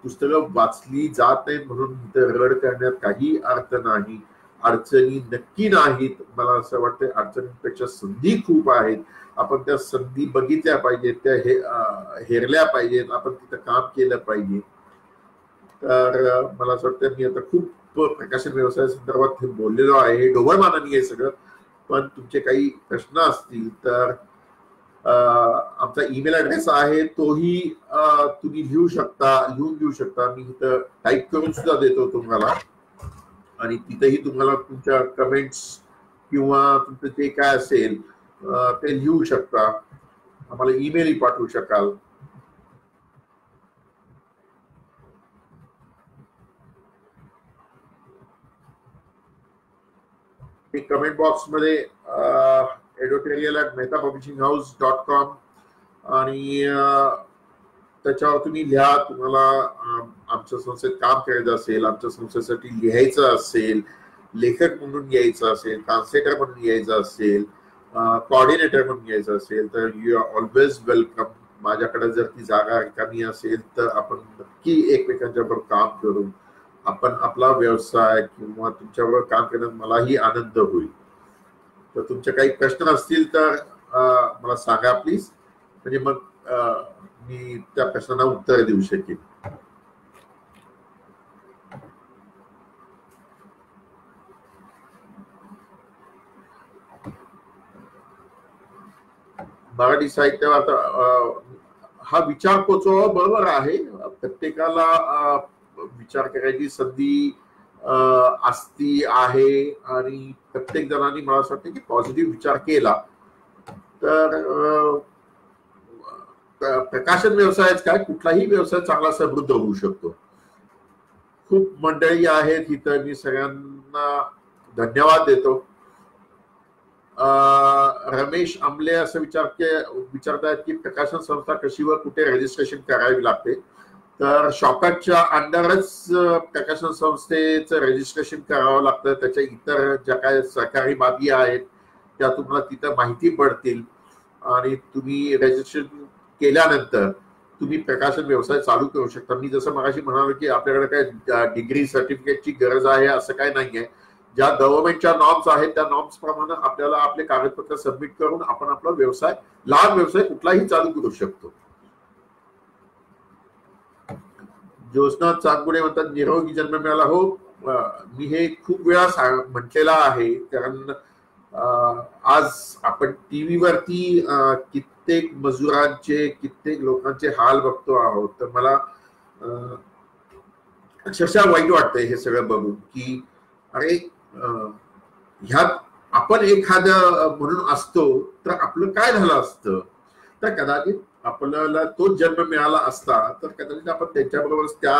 पुस्तकं वाचली जात नाहीत म्हणून रड करण्यात काही अर्थ नाही. अडचणी नक्की नाहीत. मला असं वाटतं अडचणींपेक्षा संधी खूप आहेत. आपण त्या संधी बघितल्या पाहिजेत, त्या हेरल्या पाहिजेत, आपण तिथं काम केलं पाहिजे. तर मला असं वाटतं मी आता खूप प्रकाशन व्यवसाया संदर्भात बोललेलो आहे. हे ढोबळमानाने आहे सगळं. पण तुमचे काही प्रश्न असतील तर आमचा ईमेल ऍड्रेस आहे, तोही तुम्ही लिहून घेऊ शकता. मी इथं टाईप करून सुद्धा देतो तुम्हाला. आणि तिथेही तुम्हाला तुमच्या कमेंट्स किंवा तुमचं जे काय असेल ते लिहू शकता. आम्हाला ईमेलही पाठवू शकाल. कमेंट बॉक्स मध्ये editorial@mehtapublishinghouse.com आणि त्याच्यावर तुम्ही लिहा. तुम्हाला आमच्या संस्थेत काम करायचं असेल, आमच्या संस्थेसाठी लिहायचं असेल, लेखक म्हणून यायचं असेल, ट्रान्सलेटर म्हणून यायचं असेल, कोऑर्डिनेटर म्हणून यायचं असेल तर यू आर ऑलवेज वेलकम. माझ्याकडे जर ती जागा रिकामी असेल तर आपण नक्की एकमेकांच्या बरोबर काम करू. आपण आपला व्यवसाय किंवा तुमच्याबरोबर काम करण्यात मलाही आनंद होईल. तर तुमचे काही प्रश्न असतील तर मला सांगा प्लीज. म्हणजे मग मी त्या प्रश्नांना उत्तर देऊ शकेन. मराठी साहित्यावर हा विचार पोचवा बरोबर आहे. प्रत्येकाला विचार करायची संधी असती आहे आणि प्रत्येक जणांनी मला असं वाटतं की पॉझिटिव्ह विचार केला तर प्रकाशन व्यवसायाच काय कुठलाही व्यवसाय चांगला समृद्ध होऊ शकतो. खूप मंडळी आहेत इथं. मी सगळ्यांना धन्यवाद देतो. रमेश आमले असं विचारतायत की प्रकाशन संस्था कशी व कुठे रजिस्ट्रेशन करावी लागते. तर शॉपॅकच्या अंडरच प्रकाशन संस्थेचं रजिस्ट्रेशन करावं लागतं. त्याच्या इतर ज्या काही सरकारी बाबी आहेत त्या तुम्हाला तिथं माहिती पडतील आणि तुम्ही रजिस्ट्रेशन केल्यानंतर तुम्ही प्रकाशन व्यवसाय चालू करू शकता. मी जसं मगाशी म्हणालो की आपल्याकडे काय डिग्री सर्टिफिकेटची गरज आहे असं काय नाहीये. ज्या गव्हर्नमेंटच्या नॉर्म्स आहेत त्या नॉर्म्स प्रमाणे आपल्याला आपले कागदपत्र सबमिट करून आपण आपला व्यवसाय, लहान व्यवसाय कुठलाही चालू करू शकतो. ज्योत्स्ना चांगुडे म्हणतात निरोगी जन्म मिळाला. हो, मी हे खूप वेळा म्हटलेला आहे, कारण आज आपण टीव्हीवरती कित्येक मजुरांचे, कित्येक लोकांचे हाल बघतो आहोत. तर मला अक्षरशः वाईट वाटतंय हे सगळं बघून की अरे ह्यात आपण एखादं म्हणून असतो तर आपलं काय झालं असतं. तर कदाचित आपल्याला तो जन्म मिळाला असता तर कदाचित आपण त्याच्याबरोबर त्या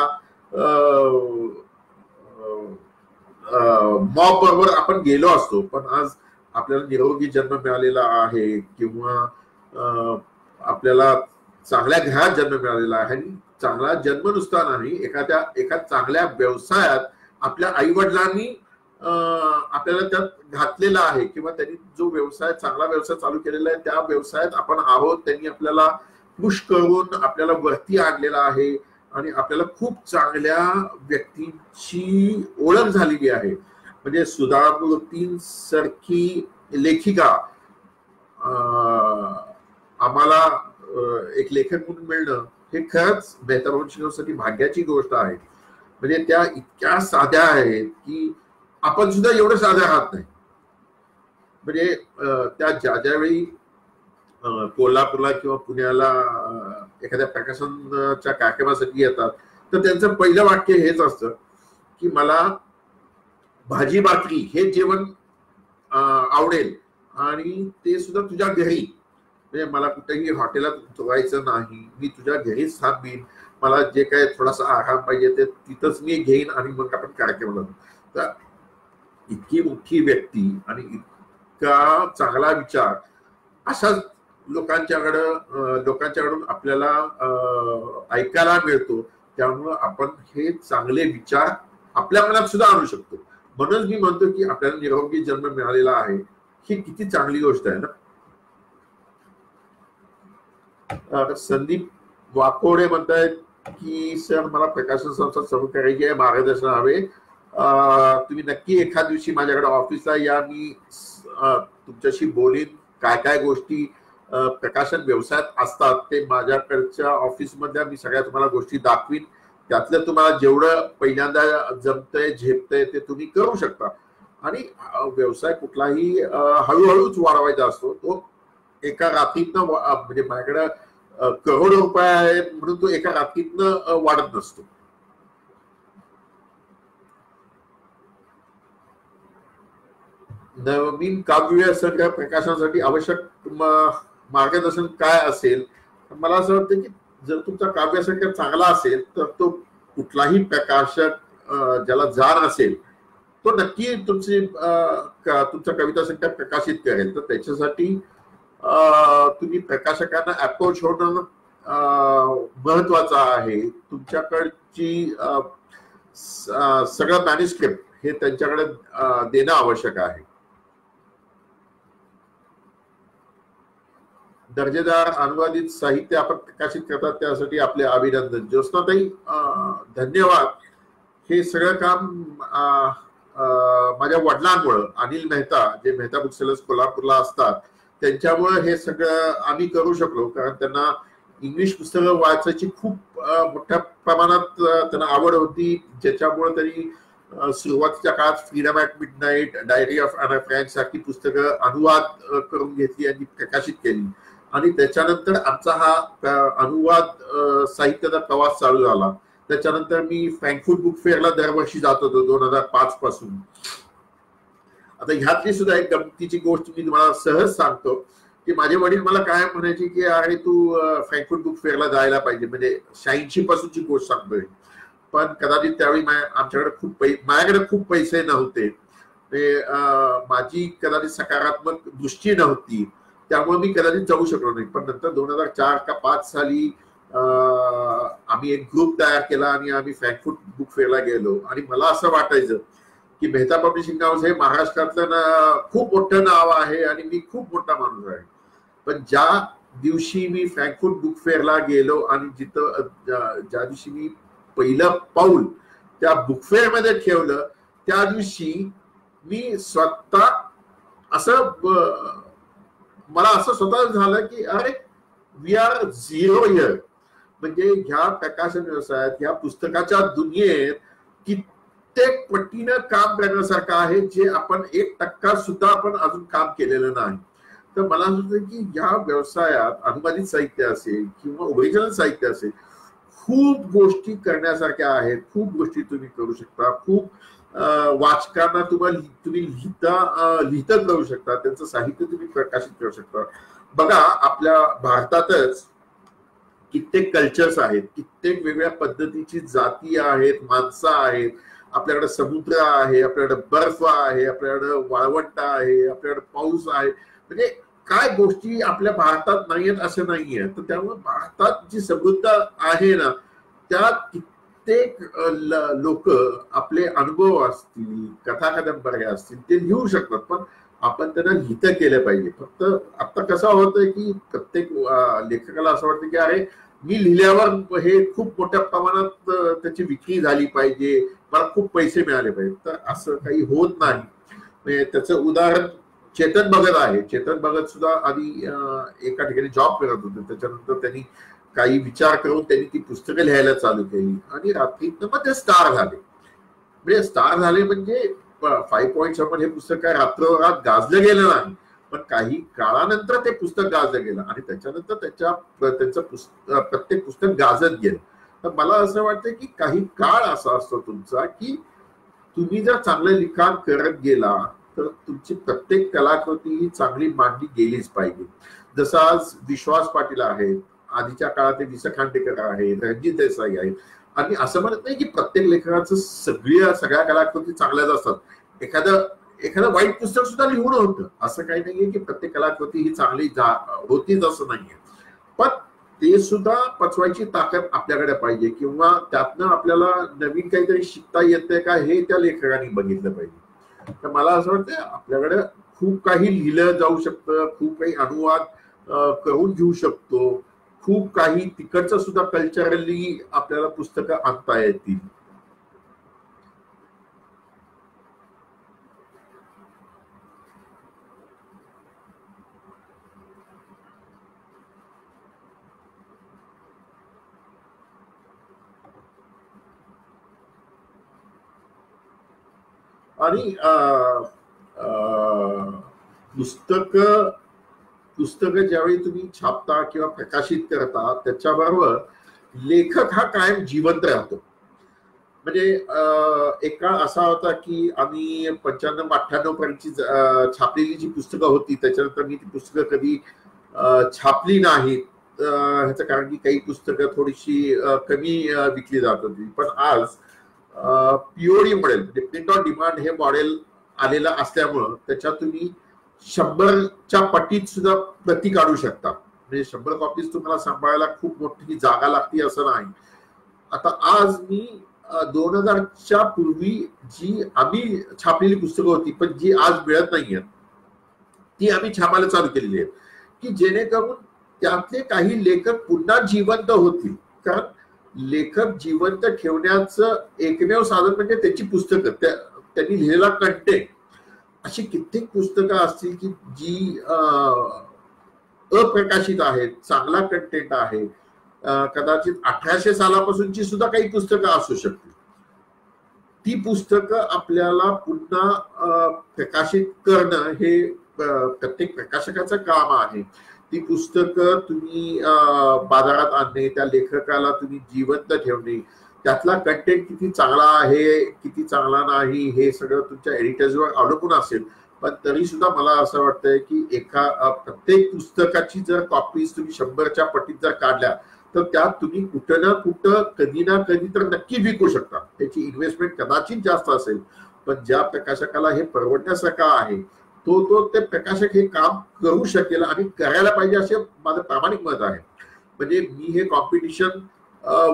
मॉब बरोबर आपण गेलो असतो. पण आज आपल्याला निरोगी जन्म मिळालेला आहे किंवा आपल्याला चांगल्या घरात जन्म मिळालेला आहे. आणि चांगला जन्म नुसता नाही, एका चांगल्या व्यवसायात आपल्या आई वडिलांनी आपल्याला त्यात घातलेला आहे किंवा त्यांनी जो व्यवसाय, चांगला व्यवसाय चालू केलेला आहे त्या व्यवसायात आपण आहोत. त्यांनी आपल्याला पुश करून आपल्याला वरती आणलेला आहे आणि आपल्याला खूप चांगल्या व्यक्तींची ओळख झालेली आहे. म्हणजे सुधा मूर्तींसारखी लेखिका आम्हाला एक लेखक म्हणून मिळणं हे खरंच मेहता भवन भाग्याची गोष्ट आहे. म्हणजे त्या इतक्या साध्या आहेत की आपण सुद्धा एवढं साध्या राहत नाही. म्हणजे त्या ज्यावेळी कोल्हापूरला किंवा पुण्याला एखाद्या प्रकाशनाच्या कार्यक्रमासाठी येतात तर त्यांचं पहिलं वाक्य हेच असतं की मला भाजी भाकरी हे जेवण आवडेल आणि ते सुद्धा तुझ्या घरी. म्हणजे मला कुठेही हॉटेलात उतरवायचं नाही, मी तुझ्या घरीच थांबीन. मला जे काय थोडासा आराम पाहिजे ते तिथंच मी घेईन आणि मग आपण कार्यक्रम. तर इतकी मोठी व्यक्ती आणि इतका चांगला विचार अशा लोकांच्याकडून आपल्याला ऐकायला मिळतो. त्यामुळं आपण हे चांगले विचार आपल्या मनात सुद्धा आणू शकतो. म्हणून मी म्हणतो की आपल्याला निरोगी जन्म मिळालेला आहे ही किती चांगली गोष्ट आहे ना. संदीप वाकोडे म्हणतायत की सर मला प्रकाशन संस्था सुरू करायची आहे, मार्गदर्शन हवे. तुम्ही नक्की एखाद दिवशी माझ्याकडे ऑफिसला या, मी तुमच्याशी बोलीन. काय काय गोष्टी प्रकाशन व्यवसायात असतात ते माझ्याकडच्या ऑफिसमधल्या मी सगळ्या तुम्हाला गोष्टी दाखवीन. त्यातलं तुम्हाला जेवढं पहिल्यांदा जमतंय, झेपतंय ते तुम्ही करू शकता. आणि व्यवसाय कुठलाही हळूहळूच वाढवायचा असतो. तो एका रात्रीतनं म्हणजे माझ्याकडे करोड रुपये आहेत म्हणून तो एका रात्रीतनं वाढत नसतो. नवीन काव्य संग्रह प्रकाशनासाठी आवश्यक मार्गदर्शन काय असेल. मला असं वाटतं की जर तुमचा काव्य संग्रह चांगला असेल तर तो कुठलाही प्रकाशक ज्याला जाण असेल तो नक्की तुमचा कविता संग्रह प्रकाशित करेल. तर त्याच्यासाठी तुम्ही प्रकाशकांना अप्रोच होणं महत्वाचं आहे. तुमच्याकडची सगळं मॅन्युस्क्रिप्ट हे त्यांच्याकडे देणं आवश्यक आहे. दर्जेदार अनुवादित साहित्य आपण प्रकाशित करतात त्यासाठी आपले अभिनंदन. ज्योत्स्नाताई धन्यवाद. हे सगळं काम माझ्या वडिलांमुळं, अनिल मेहता जे मेहता बुक सेलर्स कोल्हापूरला असतात त्यांच्यामुळे हे सगळं आम्ही करू शकलो. कारण त्यांना इंग्लिश पुस्तकं वाचायची खूप मोठ्या प्रमाणात त्यांना आवड होती, ज्याच्यामुळे त्यांनी सुरुवातीच्या काळात freedom at midnight, diary of Anna frank सारखी पुस्तकं अनुवाद करून घेतली आणि प्रकाशित केली. आणि त्याच्यानंतर आमचा हा अनुवाद साहित्याचा प्रवास चालू झाला. त्याच्यानंतर मी फ्रँकफर्ट बुक फेअरला दरवर्षी जात होतो 2005 पासून. आता ह्यातली सुद्धा एक गमतीची गोष्ट मी तुम्हाला सहज सांगतो की माझे वडील मला काय म्हणायचे की अरे तू फ्रँकफर्ट बुक फेअरला जायला पाहिजे. म्हणजे 86 पासूनची गोष्ट सांगतोय. पण कदाचित त्यावेळी माझ्याकडे खूप पैसे नव्हते, माझी कदाचित सकारात्मक दृष्टी नव्हती, त्यामुळे मी कदाचित जाऊ शकलो नाही. पण नंतर 2004 का 5 साली आम्ही एक ग्रुप तयार केला आणि आम्ही फ्रँकफर्ट बुक फेअरला गेलो. आणि मला असं वाटायचं की मेहता पब्लिशिंग हाऊस हे महाराष्ट्रातलं खूप मोठं नाव आहे आणि मी खूप मोठा माणूस आहे. पण ज्या दिवशी मी फ्रँकफुर्ट बुक फेअरला गेलो आणि जिथं ज्या दिवशी मी पहिलं पाऊल त्या बुक फेअर मध्ये ठेवलं त्या दिवशी मी स्वतः असं मला असं स्वतः झालं की अरे वी आर झिरो हिअर. म्हणजे ह्या प्रकाशन व्यवसायात ह्या पुस्तकाच्या दुनियेत कित्येक पटीनं काम करण्यासारखं आहे जे आपण 1% सुद्धा आपण अजून काम केलेलं नाही. तर मला असं वाटतं की या व्यवसायात अनुवादित साहित्य असेल किंवा ओरिजिनल साहित्य असेल खूप गोष्टी करण्यासारख्या आहेत. खूप गोष्टी तुम्ही करू शकता. खूप वाचकांना तुम्ही लिहिता करू शकता. त्यांचं साहित्य तुम्ही प्रकाशित करू शकता. बघा आपल्या भारतातच कित्येक कल्चर्स आहेत, कित्येक वेगवेगळ्या पद्धतीची जाती आहेत, माणसं आहेत. आपल्याकडे समुद्र आहे, आपल्याकडे बर्फ आहे, आपल्याकडे वाळवंट आहे, आपल्याकडे पाऊस आहे. म्हणजे काय गोष्टी आपल्या भारतात नाहीयेत असं नाहीये. तर त्यामुळे भारतात जी समृद्ध आहे ना त्यात कित्येक लोक आपले अनुभव असतील, कथा कादंबऱ्या असतील ते लिहू शकतात. पण आपण त्यांना लिहितं केलं पाहिजे. फक्त आता कसं होतंय की प्रत्येक लेखकाला असं वाटतं की अरे मी लिहिल्यावर हे खूप मोठ्या प्रमाणात त्याची विक्री झाली पाहिजे, मला खूप पैसे मिळाले पाहिजे. तर असं काही होत नाही. म्हणजे त्याचं उदाहरण चेतन भगत आहे. चेतन भगत सुद्धा आधी एका ठिकाणी जॉब करत होते. त्याच्यानंतर त्यांनी काही विचार करून त्यांनी ती पुस्तकं लिहायला चालू केली आणि रात्रीतनं मग ते स्टार झाले. म्हणजे स्टार झाले म्हणजे 5 पॉइंट्स आपण हे पुस्तक काय रात्ररात गाजलं गेलं नाही, पण काही काळानंतर ते पुस्तक गाजलं गेलं आणि त्याच्यानंतर त्यांचं प्रत्येक पुस्तक गाजत गेलं. तर मला असं वाटतं की काही काळ असा असतो तुमचा की तुम्ही जर चांगलं लिखाण करत गेला तर तुमची प्रत्येक कलाकृती ही चांगली मांडली गेलीच पाहिजे. जसं आज विश्वास पाटील आहेत, आधीच्या काळात वि स खांडेकर आहेत, रणजित देसाई आहेत. आणि असं म्हणत नाही की प्रत्येक लेखकाचं सगळ्या कलाकृती चांगल्याच असतात. एखादं वाईट पुस्तक सुद्धा लिहून होतं. असं काही नाहीये की प्रत्येक कलाकृती ही चांगली होतीच असं नाहीये. पण ते सुद्धा पचवायची ताकद आपल्याकडे पाहिजे किंवा त्यातनं आपल्याला नवीन काहीतरी शिकता येते का हे त्या लेखकांनी बघितलं पाहिजे. तर मला असं वाटतं आपल्याकडे खूप काही लिहिलं जाऊ शकतं, खूप काही अनुवाद करून घेऊ शकतो, खूप काही तिकडचं सुद्धा कल्चरली आपल्याला पुस्तकं आणता येतील. आणि पुस्तक ज्यावेळी तुम्ही छापता किंवा प्रकाशित करता त्याच्याबरोबर लेखक हा कायम जिवंत राहतो. म्हणजे एक काळ असा होता की आम्ही 95-98 पर्यंतची छापलेली जी पुस्तकं होती त्याच्यानंतर मी ती पुस्तकं कधी छापली नाहीत. ह्याचं कारण की काही पुस्तकं थोडीशी कमी विकली जात होती. पण आज पीओडी मॉडेल म्हणजे प्रिंट ऑन डिमांड हे मॉडेल आलेलं असल्यामुळं त्याच्यात तुम्ही 100च्या पटीत सुद्धा प्रती काढू शकता. म्हणजे 100 कॉपीज तुम्हाला सांभाळायला खूप मोठी जागा लागते असं नाही. आता आज मी 2000च्या पूर्वी जी आम्ही छापलेली पुस्तकं होती पण जी आज मिळत नाहीयेत ती आम्ही छापायला चालू केलेली आहेत की जेणेकरून त्यातले काही लेखक पुन्हा जिवंत होतील. कारण लेखक जिवंत ठेवण्याचं एकमेव साधन म्हणजे त्याची पुस्तकं, त्यांनी लिहिलेला कंटेंट. अशी कित्येक पुस्तकं असतील की जी अप्रकाशित आहेत, चांगला कंटेंट आहे. कदाचित 1800 सालापासूनची सुद्धा काही पुस्तकं असू शकतील. ती पुस्तकं आपल्याला पुन्हा प्रकाशित करणं हे प्रत्येक प्रकाशकाचं काम आहे. ती पुस्तकं तुम्ही बाजारात आणणे, त्या लेखकाला तुम्ही जिवंत ठेवणे, त्यातला कंटेंट किती चांगला आहे किती चांगला नाही हे सगळं तुमच्या एडिटर्सवर अवलंबून असेल. पण तरी सुद्धा मला असं वाटतंय की प्रत्येक पुस्तकाची जर कॉपीज तुम्ही 100च्या पटीत जर काढल्या तर त्यात तुम्ही कुठं ना कुठं कधी ना कधी तर नक्की विकू शकता. त्याची इन्व्हेस्टमेंट कदाचित जास्त असेल पण ज्या प्रकाशकाला हे परवडण्यासारखं आहे तो ते प्रकाशक हे काम करू शकेल आणि करायला पाहिजे असे माझं प्रामाणिक मत आहे. म्हणजे मी हे कॉम्पिटिशन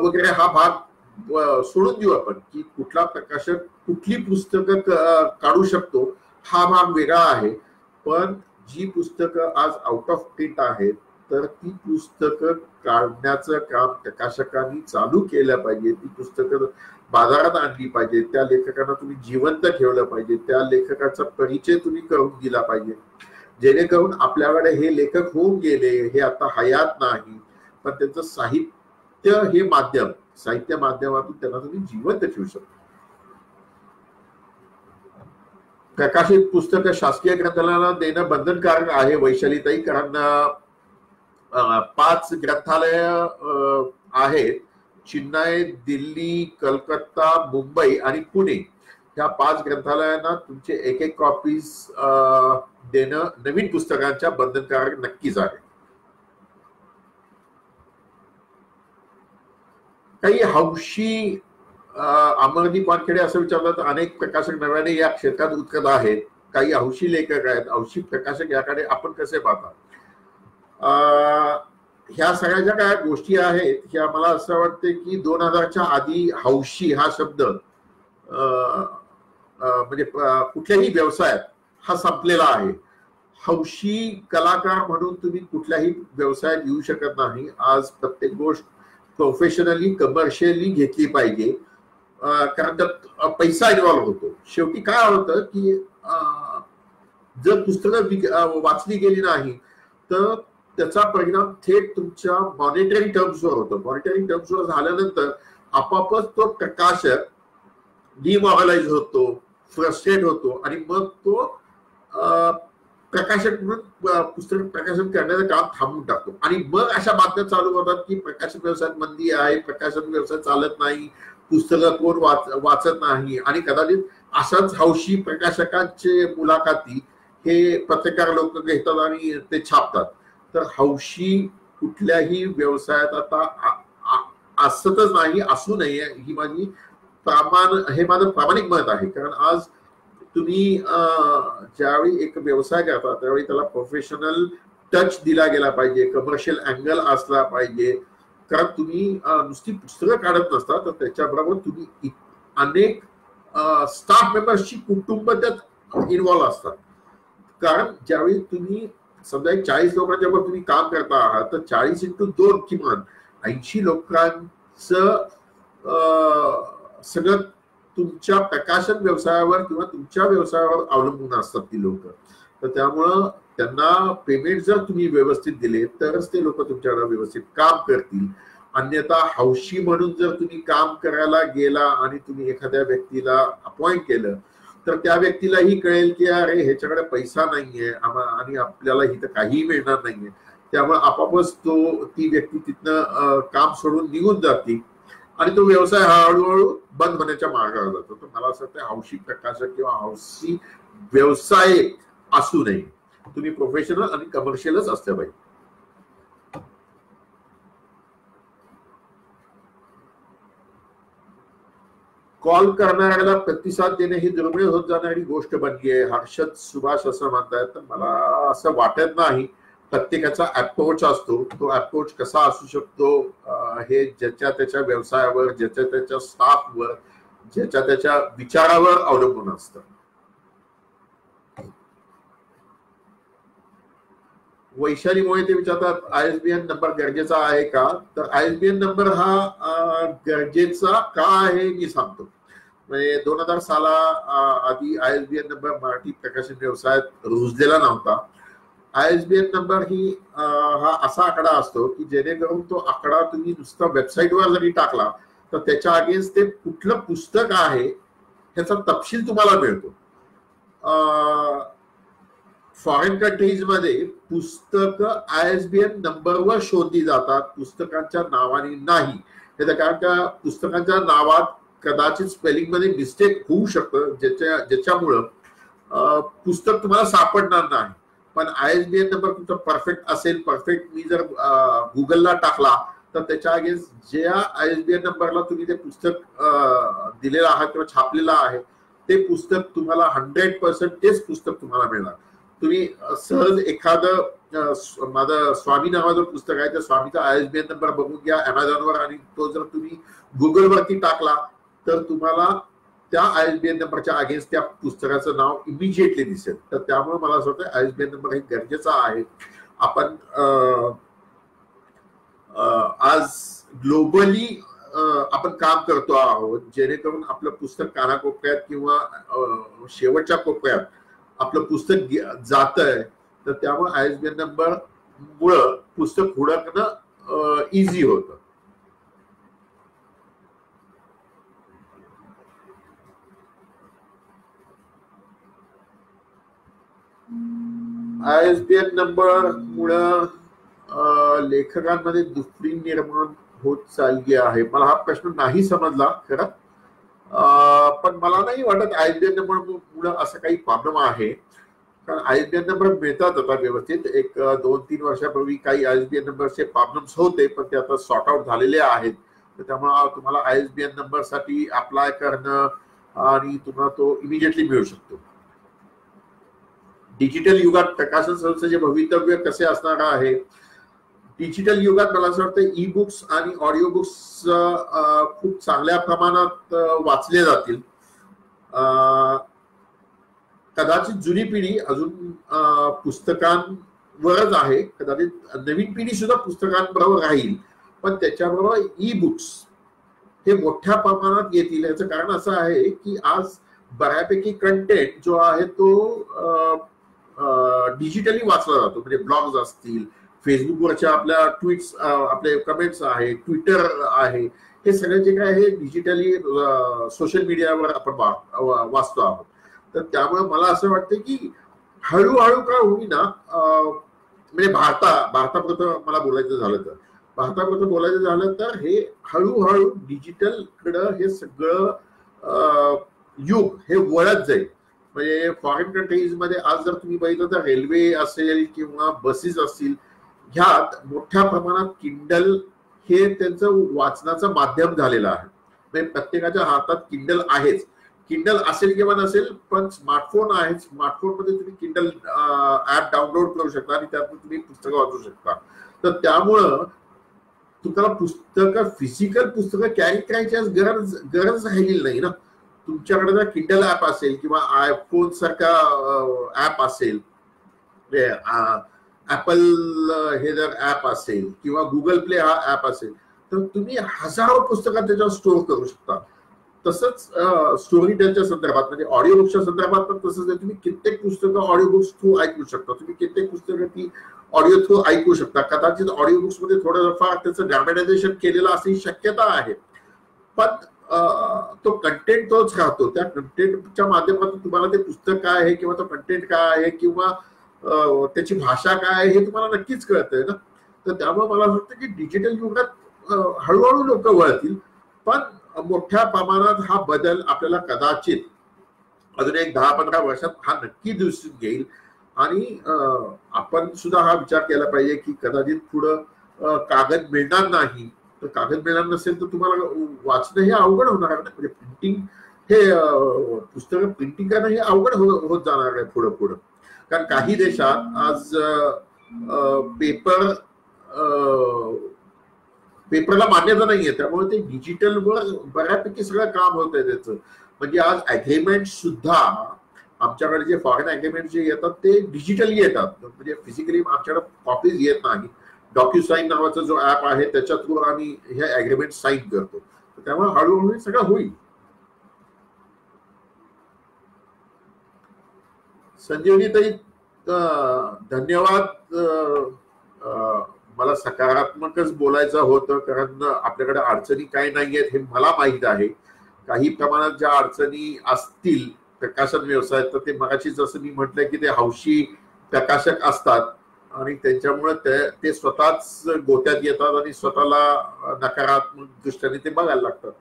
वगैरे हा भाग सोडून देऊ आपण की कुठला प्रकाशक कुठली पुस्तकं काढू शकतो हा भाग वेगळा आहे. पण जी पुस्तकं आज आउट ऑफ प्रिंट आहेत तर ती पुस्तकं काढण्याचं काम प्रकाशकांनी चालू केलं पाहिजे. ती पुस्तकं बाजारात आणली पाहिजे. त्या लेखकांना तुम्ही जिवंत ठेवलं पाहिजे. त्या लेखकाचा परिचय तुम्ही करून दिला पाहिजे, जेणेकरून आपल्याकडे हे लेखक होऊन गेले, हे आता हयात नाही, पण त्यांचं साहित्य हे माध्यम, साहित्य माध्यमातून त्यांना तुम्ही जिवंत ठेवू शकता. प्रकाशित पुस्तकं शासकीय ग्रंथालयाला देणं बंधनकारक आहे वैशालीताई, कारण 5 ग्रंथालय आहेत. चेन्नई, दिल्ली, कलकत्ता, मुंबई आणि पुणे ह्या 5 ग्रंथालयांना तुमचे एक कॉपीज देणं नवीन पुस्तकांच्या बंधनकारक नक्कीच आहे. काही हौशी अमरदीप वानखेडे असं विचारलं तर अनेक प्रकाशक नव्याने या क्षेत्रात उतरत आहेत. काही हौशी लेखक आहेत, हौशी प्रकाशक, याकडे आपण कसे पाहता? ह्या सगळ्या ज्या काय गोष्टी आहेत ह्या मला असं वाटते की 2000च्या आधी हौशी हा शब्द म्हणजे कुठल्याही व्यवसायात हा संपलेला आहे. हौशी कलाकार म्हणून तुम्ही कुठल्याही व्यवसायात येऊ शकत नाही. आज प्रत्येक गोष्ट प्रोफेशनली, कमर्शियली घेतली पाहिजे, कारण त्यात पैसा इन्व्हॉल्व होतो. शेवटी काय होतं की जर पुस्तकं वाचली गेली नाही तर त्याचा परिणाम थेट तुमच्या मॉनिटरी टर्म्सवर होतो. मॉनिटरी टर्म्सवर झाल्यानंतर आपापच तो प्रकाशक डिमॉरलाइज होतो, फ्रस्ट्रेट होतो आणि मग तो प्रकाशक म्हणून पुस्तक प्रकाशन करण्याचं काम थांबून टाकतो. आणि मग अशा बातम्या चालू होतात की प्रकाशन व्यवसायात मंदी आहे, प्रकाशन व्यवसाय चालत नाही, पुस्तकं कोण वाचत नाही. आणि कदाचित अशाच हौशी प्रकाशकांचे मुलाखती हे पत्रकार लोक घेतात आणि ते छापतात. तर हौशी कुठल्याही व्यवसायात आता असतच नाही, असू नये, ही माझी हे माझं प्रामाणिक मत आहे. कारण आज तुम्ही ज्यावेळी एक व्यवसाय करता त्यावेळी त्याला प्रोफेशनल टच दिला गेला पाहिजे, कमर्शियल अँगल असला पाहिजे. कारण तुम्ही नुसती पुस्तकं काढत नसता, तर त्याच्याबरोबर तुम्ही अनेक स्टाफ मेंबर्सची कुटुंब त्यात इन्व्हॉल्व असतात. कारण ज्यावेळी तुम्ही समजा 40 लोकांच्या वर तुम्ही काम करता आहात तर 40x2 किमान 80 लोकांचं सगळं तुमच्या प्रकाशन व्यवसायावर किंवा तुमच्या व्यवसायावर अवलंबून असतात ती लोक. तर त्यामुळं त्यांना पेमेंट जर तुम्ही व्यवस्थित दिले तरच ते लोक तुमच्याकडे व्यवस्थित काम करतील. अन्यथा हौशी म्हणून जर तुम्ही काम करायला गेला आणि तुम्ही एखाद्या व्यक्तीला अपॉइंट केलं तर त्या व्यक्तीलाही कळेल की अरे ह्याच्याकडे पैसा नाहीये आणि आपल्याला इथं काहीही मिळणार नाहीये. त्यामुळे आपापच ती व्यक्ती तिथनं काम सोडून निघून जाते आणि तो व्यवसाय हळूहळू बंद होण्याच्या मार्गावर जातो. तर मला असं वाटतं हौशी प्रकाशक किंवा हौशी व्यवसाय असू नये, तुम्ही प्रोफेशनल आणि कमर्शियलच असलं पाहिजे. कॉल करणाऱ्याला प्रतिसाद देणे ही दुर्मिळ होत जाणारी गोष्ट बनली आहे. हर्षद सुभाष असं म्हणतायत. तर मला असं वाटत नाही. प्रत्येकाचा अप्रोच असतो, तो अप्रोच कसा असू शकतो हे ज्याच्या त्याच्या व्यवसायावर, ज्याच्या त्याच्या स्टाफवर, ज्याच्या त्याच्या विचारावर अवलंबून असतं. वैशालीमुळे ते विचारतात ISBN नंबर गरजेचा आहे का? तर ISBN नंबर हा गरजेचा का आहे मी सांगतो. म्हणजे 2000 साला आधी ISBN नंबर मराठी प्रकाशन व्यवसायात रुजलेला नव्हता. ISBN नंबर ही हा असा आकडा असतो की जेणेकरून तो आकडा तुम्ही नुसता वेबसाईटवर जरी टाकला तर त्याच्या अगेन्स्ट ते कुठलं पुस्तक आहे ह्याचा तपशील तुम्हाला मिळतो. फॉरेन कंट्रीज मध्ये पुस्तक ISBN नंबरवर शोधली जातात, पुस्तकांच्या नावाने नाही. कारण का पुस्तकांच्या नावात कदाचित स्पेलिंग मध्ये मिस्टेक होऊ शकतं ज्याच्यामुळं पुस्तक तुम्हाला सापडणार नाही. पण ISBN नंबर तुमचा परफेक्ट असेल, परफेक्ट मी जर गुगलला टाकला तर त्याच्या अगेन्स्ट ज्या ISBN नंबरला तुम्ही ते पुस्तक दिलेलं आहे किंवा छापलेलं आहे ते पुस्तक तुम्हाला 100% तेच पुस्तक तुम्हाला मिळणार. तुम्ही सहज एखादं माझं स्वामी नावाचं पुस्तक आहे त्या स्वामीचा ISBN नंबर बघून घ्या Amazonवर आणि तो जर तुम्ही गुगलवरती टाकला तर तुम्हाला त्या ISBN नंबरच्या अगेन्स्ट त्या पुस्तकाचं नाव इमिजिएटली दिसेल. तर त्यामुळे मला असं वाटतं ISBN नंबर हे गरजेचा आहे. आपण आज ग्लोबली आपण काम करतो आहोत, जेणेकरून आपलं पुस्तक कानाकोपऱ्यात किंवा शेवटच्या कोपऱ्यात आपलं पुस्तक जात आहे, तर त्यामुळे ISBN नंबर मुळे पुस्तक हुडकणं इझी होतं. ISBN नंबर मुळे लेखकांमध्ये दुसरी निर्माण होत चालली आहे. मला हा प्रश्न नाही समजला खरं, पण मला नाही वाटत ISBN नंबर मुळे असं काही प्रॉब्लेम आहे. कारण ISBN नंबर मिळतात आता व्यवस्थित. एक 2-3 वर्षापूर्वी काही ISBN नंबरचे प्रॉब्लेम्स होते, पण ते आता सॉर्ट आउट झालेले आहेत. तर त्यामुळे तुम्हाला ISBN नंबर साठी अप्लाय करणं आणि तुम्हाला तो इमिजिएटली मिळू शकतो. डिजिटल युगात प्रकाशन संस्थेचे भवितव्य कसे असणार आहे? डिजिटल युगात मला असं वाटतं ई बुक्स आणि ऑडिओ बुक्स खूप चांगल्या प्रमाणात वाचले जातील. कदाचित जुनी पिढी अजून पुस्तकांवरच आहे, कदाचित नवीन पिढी सुद्धा पुस्तकांबरोबर राहील, पण त्याच्याबरोबर ई बुक्स हे मोठ्या प्रमाणात येतील. याचं कारण असं आहे की आज बऱ्यापैकी कंटेंट जो आहे तो डिजिटली वाचला जातो. म्हणजे ब्लॉग्स असतील, फेसबुकवरच्या आपल्या ट्विट्स, आपले कमेंट्स आहे, ट्विटर आहे, हे सगळे जे काय आहे डिजिटली सोशल मीडियावर आपण वाचतो आहोत. तर त्यामुळे मला असं वाटतं की हळूहळू का होईना, म्हणजे भारतापुरतं मला बोलायचं झालं तर हे हळूहळू डिजिटल कडं हे सगळं युग हे वळत जाईल. म्हणजे फॉरेन कंट्रीज मध्ये आज जर तुम्ही बघितलं तर रेल्वे असेल किंवा बसेस असतील, ह्यात मोठ्या प्रमाणात किंडल हे त्यांचं वाचनाचं माध्यम झालेलं आहे. म्हणजे प्रत्येकाच्या हातात किंडल आहेच. किंडल असेल किंवा नसेल, पण स्मार्टफोन आहे. स्मार्टफोन मध्ये तुम्ही किंडल ऍप डाउनलोड करू शकता आणि त्यातून तुम्ही पुस्तकं वाचू शकता. तर त्यामुळं तुम्हाला पुस्तकं, फिजिकल पुस्तकं कॅरी करायची गरज राहिलेली नाही ना. तुमच्याकडे जर किंडल ऍप असेल किंवा आयफोन सारखा ऍप असेल, ऍपल हे जर ऍप असेल किंवा गुगल प्ले हा ऍप असेल, तर तुम्ही हजारो पुस्तकं त्याच्यावर स्टोअर करू शकता. तसंच स्टोरी टेलच्या संदर्भात, म्हणजे ऑडिओ बुक्सच्या संदर्भात पण तसंच आहे. तुम्ही कित्येक पुस्तकं ऑडिओ बुक्स थ्रू ऐकू शकता. तुम्ही कित्येक पुस्तकं ती ऑडिओ थ्रू ऐकू शकता. कदाचित ऑडिओ बुक्स मध्ये थोडंफार त्याचं ड्रॅमॅटायझेशन केलेलं असण्याची शक्यता आहे, पण तो कंटेंट तोच राहतो. त्या कंटेंटच्या माध्यमातून तुम्हाला ते पुस्तक काय आहे किंवा तो कंटेंट काय आहे किंवा त्याची भाषा काय आहे हे तुम्हाला नक्कीच कळतंय ना. तर त्यामुळे मला असं वाटतं की डिजिटल युगात हळूहळू लोक वळतील, पण मोठ्या प्रमाणात हा बदल आपल्याला कदाचित अजून एक 10-15 वर्षात हा नक्की दिसून येईल. आणि आपण सुद्धा हा विचार केला पाहिजे की कदाचित पुढं कागद मिळणार नाही. तर कागद मिळणार नसेल तर तुम्हाला वाचणं हे अवघड होणार आहे. म्हणजे प्रिंटिंग हे पुस्तकं प्रिंटिंग करणं हे अवघड होत जाणार आहे पुढं. कारण काही देशात आज पेपरला मान्यता नाहीये, त्यामुळे ते डिजिटलवर बऱ्यापैकी सगळं काम होत आहे त्याचं. म्हणजे आज अग्रीमेंट सुद्धा आमच्याकडे जे फॉरेन अग्रीमेंट जे येतात ते डिजिटली येतात. म्हणजे फिजिकली आमच्याकडे कॉपीज येत नाही. डॉक्युसाईन नावाचा जो ऍप आहे त्याच्या थ्रू आम्ही हे अग्रीमेंट साईन करतो. त्यामुळे हळूहळू सगळं होईल. संजीवनी ताई, धन्यवाद. मला सकारात्मकच बोलायचं होतं, कारण आपल्याकडे अडचणी काही नाहीयेत हे मला माहित आहे. काही प्रमाणात ज्या अडचणी असतील प्रकाशन व्यवसायात, तर ते मगाशी जसं मी म्हटलंय की ते हौशी प्रकाशक असतात आणि त्यांच्यामुळे ते स्वतःच गोत्यात येतात आणि स्वतःला नकारात्मक दृष्टीने ते बघायला लागतात.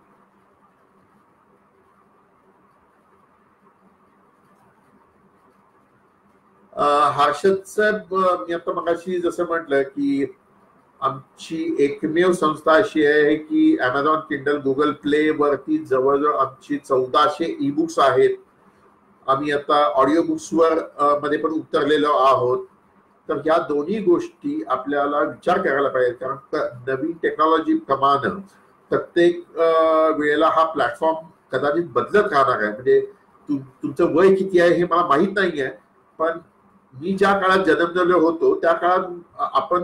हर्षद साहेब, मी आता मगाशी जसं म्हटलं की आमची एकमेव संस्था अशी आहे की अमेझॉन किंडल, गुगल प्ले वरती जवळजवळ आमची 1400 ई बुक्स आहेत. आम्ही आता ऑडिओ बुक्सवर मध्ये पण उतरलेलो आहोत. तर या दोन्ही गोष्टी आपल्याला विचार करायला पाहिजे, कारण नवीन टेक्नॉलॉजी प्रमाणे प्रत्येक वेळेला हा प्लॅटफॉर्म कदाचित बदलत राहणार आहे. म्हणजे तुमचं वय किती आहे हे मला माहित नाही आहे, पण मी ज्या काळात जन्मलेलो होतो त्या काळात आपण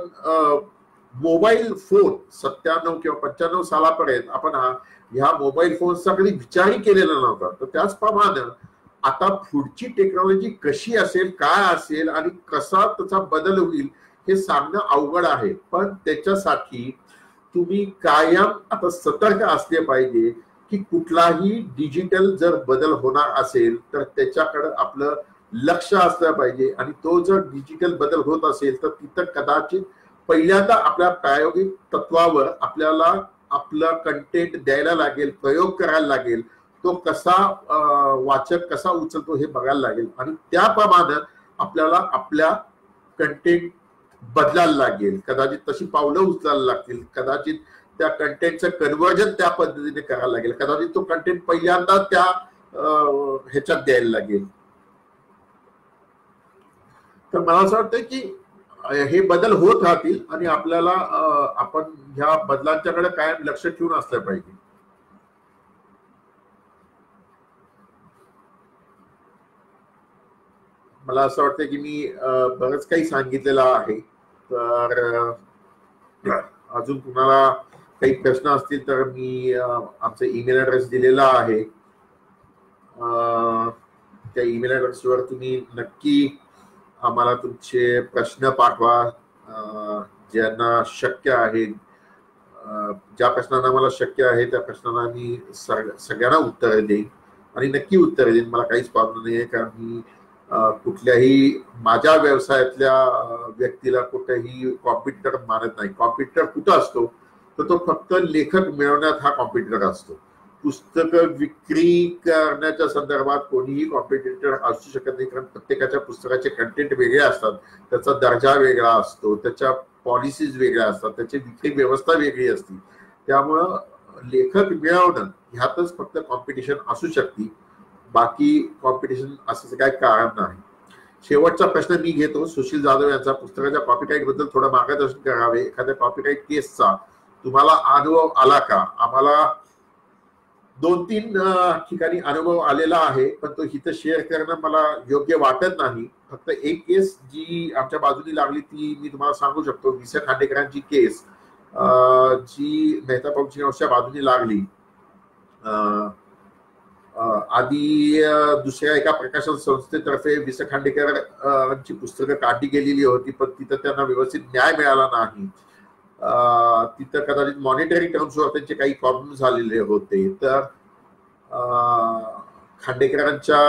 मोबाईल फोन 97 किंवा 95 सालापर्यंत आपण ह्या मोबाईल फोनचा कधी विचारही केलेला नव्हता. तर त्याचप्रमाणे आता पुढची टेक्नॉलॉजी कशी असेल, काय असेल आणि कसा त्याचा बदल होईल हे सांगणं अवघड आहे. पण त्याच्यासाठी तुम्ही कायम आता सतर्क असले पाहिजे की कुठलाही डिजिटल जर बदल होणार असेल तर त्याच्याकडे आपलं लक्ष असलं पाहिजे. आणि तो जर डिजिटल बदल होत असेल तर तिथं कदाचित पहिल्यांदा आपल्या प्रायोगिक तत्वावर आपल्याला आपलं कंटेंट द्यायला लागेल, प्रयोग करायला लागेल, तो कसा वाचक कसा उचलतो हे बघायला लागेल आणि त्याप्रमाणे आपल्याला आपल्या कंटेंट बदलायला लागेल. कदाचित तशी पावलं उचलायला लागतील, कदाचित त्या कंटेंटचं कन्व्हर्जन त्या पद्धतीने करायला लागेल, कदाचित तो कंटेंट पहिल्यांदा त्या ह्याच्यात द्यायला लागेल. तर मला असं वाटतं की हे बदल होत राहतील आणि आपल्याला आपण ह्या बदलांच्याकडे कायम लक्ष ठेवून असलं पाहिजे. मला असं वाटतं की मी बरंच काही सांगितलेलं आहे. तर अजून तुम्हाला काही प्रश्न असतील तर मी आमचा ईमेल ऍड्रेस दिलेला आहे. त्या ईमेल ऍड्रेसवर तुम्ही नक्की आम्हाला तुमचे प्रश्न पाठवा. ज्यांना शक्य आहे, ज्या प्रश्नांना मला शक्य आहे त्या प्रश्नांना मी सगळ्यांना उत्तर देईन आणि नक्की उत्तर देईन. मला काहीच प्रॉब्लेम नाही आहे, कारण मी कुठल्याही माझ्या व्यवसायातल्या व्यक्तीला कुठेही कॉम्पिटिटर मानत नाही. कॉम्पिटिटर कुठं असतो तर तो फक्त लेखक मिळवण्यात हा कॉम्पिटिटर असतो. पुस्तक विक्री करण्याच्या संदर्भात कोणीही कॉम्पिटिटर असू शकत नाही, कारण प्रत्येकाच्या पुस्तकाचे कंटेंट वेगळे असतात, त्याचा दर्जा वेगळा असतो, त्याच्या पॉलिसीज वेगळ्या असतात, त्याची विक्री व्यवस्था वेगळी असते. त्यामुळं लेखक मिळवणं ह्यातच फक्त कॉम्पिटिशन असू शकते, बाकी कॉम्पिटिशन असं काही कारण नाही. शेवटचा प्रश्न मी घेतो सुशील जाधव यांचा. पुस्तकाच्या कॉपीराईट बद्दल थोडं मार्गदर्शन करावे. एखाद्या कॉपीराईट केसचा तुम्हाला अनुभव आला का? आम्हाला 2-3 ठिकाणी अनुभव आलेला आहे, पण तो इथं शेअर करणं मला योग्य वाटत नाही. फक्त एक केस जी आमच्या बाजूनी लागली ती मी तुम्हाला सांगू शकतो. वि. स. खांडेकरांची केस जी मेहता पब्लिशिंग हाऊसच्या बाजूनी लागली. आधी दुसऱ्या एका प्रकाशन संस्थेतर्फे वि. स. खांडेकरांची पुस्तकं काढली गेलेली होती, पण तिथं त्यांना व्यवस्थित न्याय मिळाला नाही. तिथं कदाचित मॉनिटरी टर्म्सवर त्यांचे काही प्रॉब्लेम झालेले होते. तर खांडेकरांच्या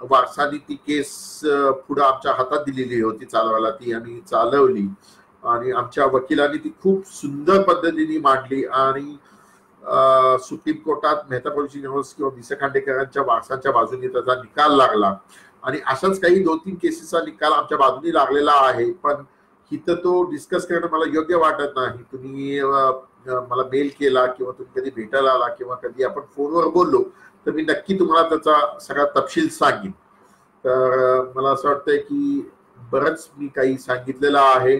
वारसाने ती केस पुढे आमच्या हातात दिलेली होती चालवायला. ती आम्ही चालवली आणि आमच्या वकिलांनी ती खूप सुंदर पद्धतीने मांडली आणि सुप्रीम कोर्टात मेहता पब्लिशिंग हाऊस किंवा वि. स. खांडेकरांच्या वारसांच्या बाजूने त्याचा निकाल लागला. आणि अशाच काही 2-3 केसेसचा निकाल आमच्या बाजूने लागलेला आहे, पण इथं तो डिस्कस करणं मला योग्य वाटत नाही. तुम्ही मला मेल केला किंवा तुम्ही कधी भेटायला आला किंवा कधी आपण फोनवर बोललो तर मी नक्की तुम्हाला त्याचा सगळा तपशील सांगेन. तर मला असं वाटतंय की बरंच मी काही सांगितलेलं आहे.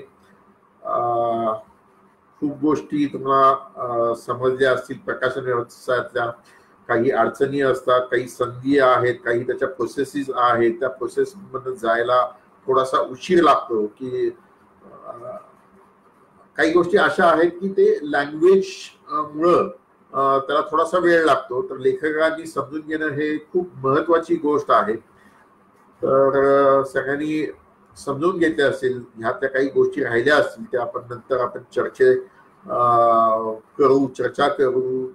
खूप गोष्टी तुम्हाला समजल्या असतील. प्रकाशन व्यवसायातल्या काही अडचणी असतात, काही संधी आहेत, काही त्याच्या प्रोसेसेस आहेत. त्या प्रोसेस मध्ये जायला थोडासा उशीर लागतो. की काही गोष्टी अशा आहेत की ते लँग्वेज मुळे त्याला थोडासा वेळ लागतो. तर लेखकांनी समजून घेणं हे खूप महत्वाची गोष्ट आहे. तर सगळ्यांनी समजून घेतले असेल. ह्यातल्या काही गोष्टी राहिल्या असतील त्या आपण नंतर आपण चर्चा करू.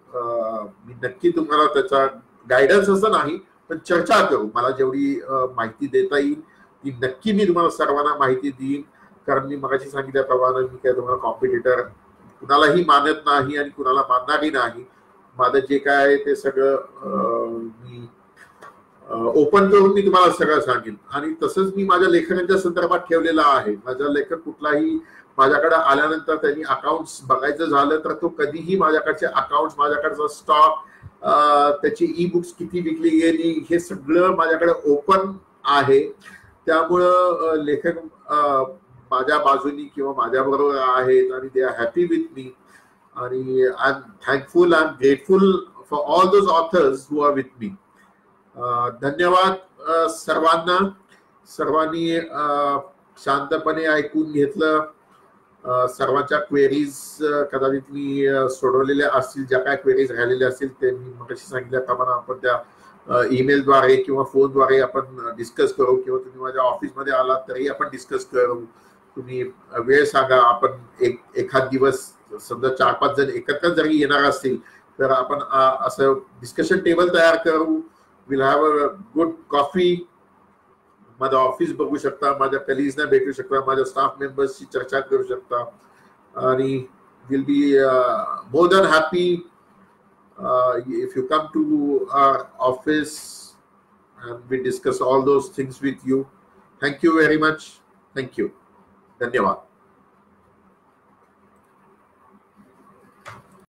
मी नक्की तुम्हाला त्याचा गायडन्स असं नाही, पण चर्चा करू. मला जेवढी माहिती देता येईल ती नक्की मी तुम्हाला सर्वांना माहिती देईन. कारण मी मगाशी सांगितल्याप्रमाणे मी काय तुम्हाला कॉम्पिटिटर कुणालाही मानत नाही आणि कुणाला मानणारही नाही. माझं जे काय आहे ते सगळं मी ओपन करून मी तुम्हाला सगळं सांगेन. आणि तसंच मी माझ्या लेखकांच्या संदर्भात ठेवलेलं आहे. माझा लेखक कुठलाही माझ्याकडे आल्यानंतर त्यांनी अकाउंट्स बघायचं झालं तर तो कधीही माझ्याकडचे अकाउंट्स, माझ्याकडचा स्टॉक, त्याची ई बुक्स किती विकली गेली हे सगळं माझ्याकडे ओपन आहे. त्यामुळं लेखक माझ्या बाजूनी किंवा माझ्या बरोबर आहेत आणि they are happy with me. आणि I am thankful, I am grateful for all those authors who are with me. धन्यवाद सर्वांना. सर्वांनी शांतपणे ऐकून घेतलं. सर्वांच्या क्वेरीज कदाचित मी सोडवलेल्या असतील, ज्या काय क्वेरीज राहिलेल्या असतील ते मी मगाशी सांगितल्याप्रमाणे आपण त्या ईमेलद्वारे किंवा फोनद्वारे आपण डिस्कस करू, किंवा तुम्ही माझ्या ऑफिसमध्ये आलात तरी आपण डिस्कस करू. तुम्ही वेळ सांगा, आपण एखाद दिवस समजा 4-5 जण एकत्र जरी येणार असतील तर आपण असं डिस्कशन टेबल तयार करू. Will have a good coffee. माझं ऑफिस बघू शकता, माझ्या कलिग्सना भेटू शकता, माझ्या स्टाफ मेंबर्सची चर्चा करू शकता, आणि will be more than happy if you come to our office and we discuss all those things with you. Thank you very much. Thank you. धन्यवाद.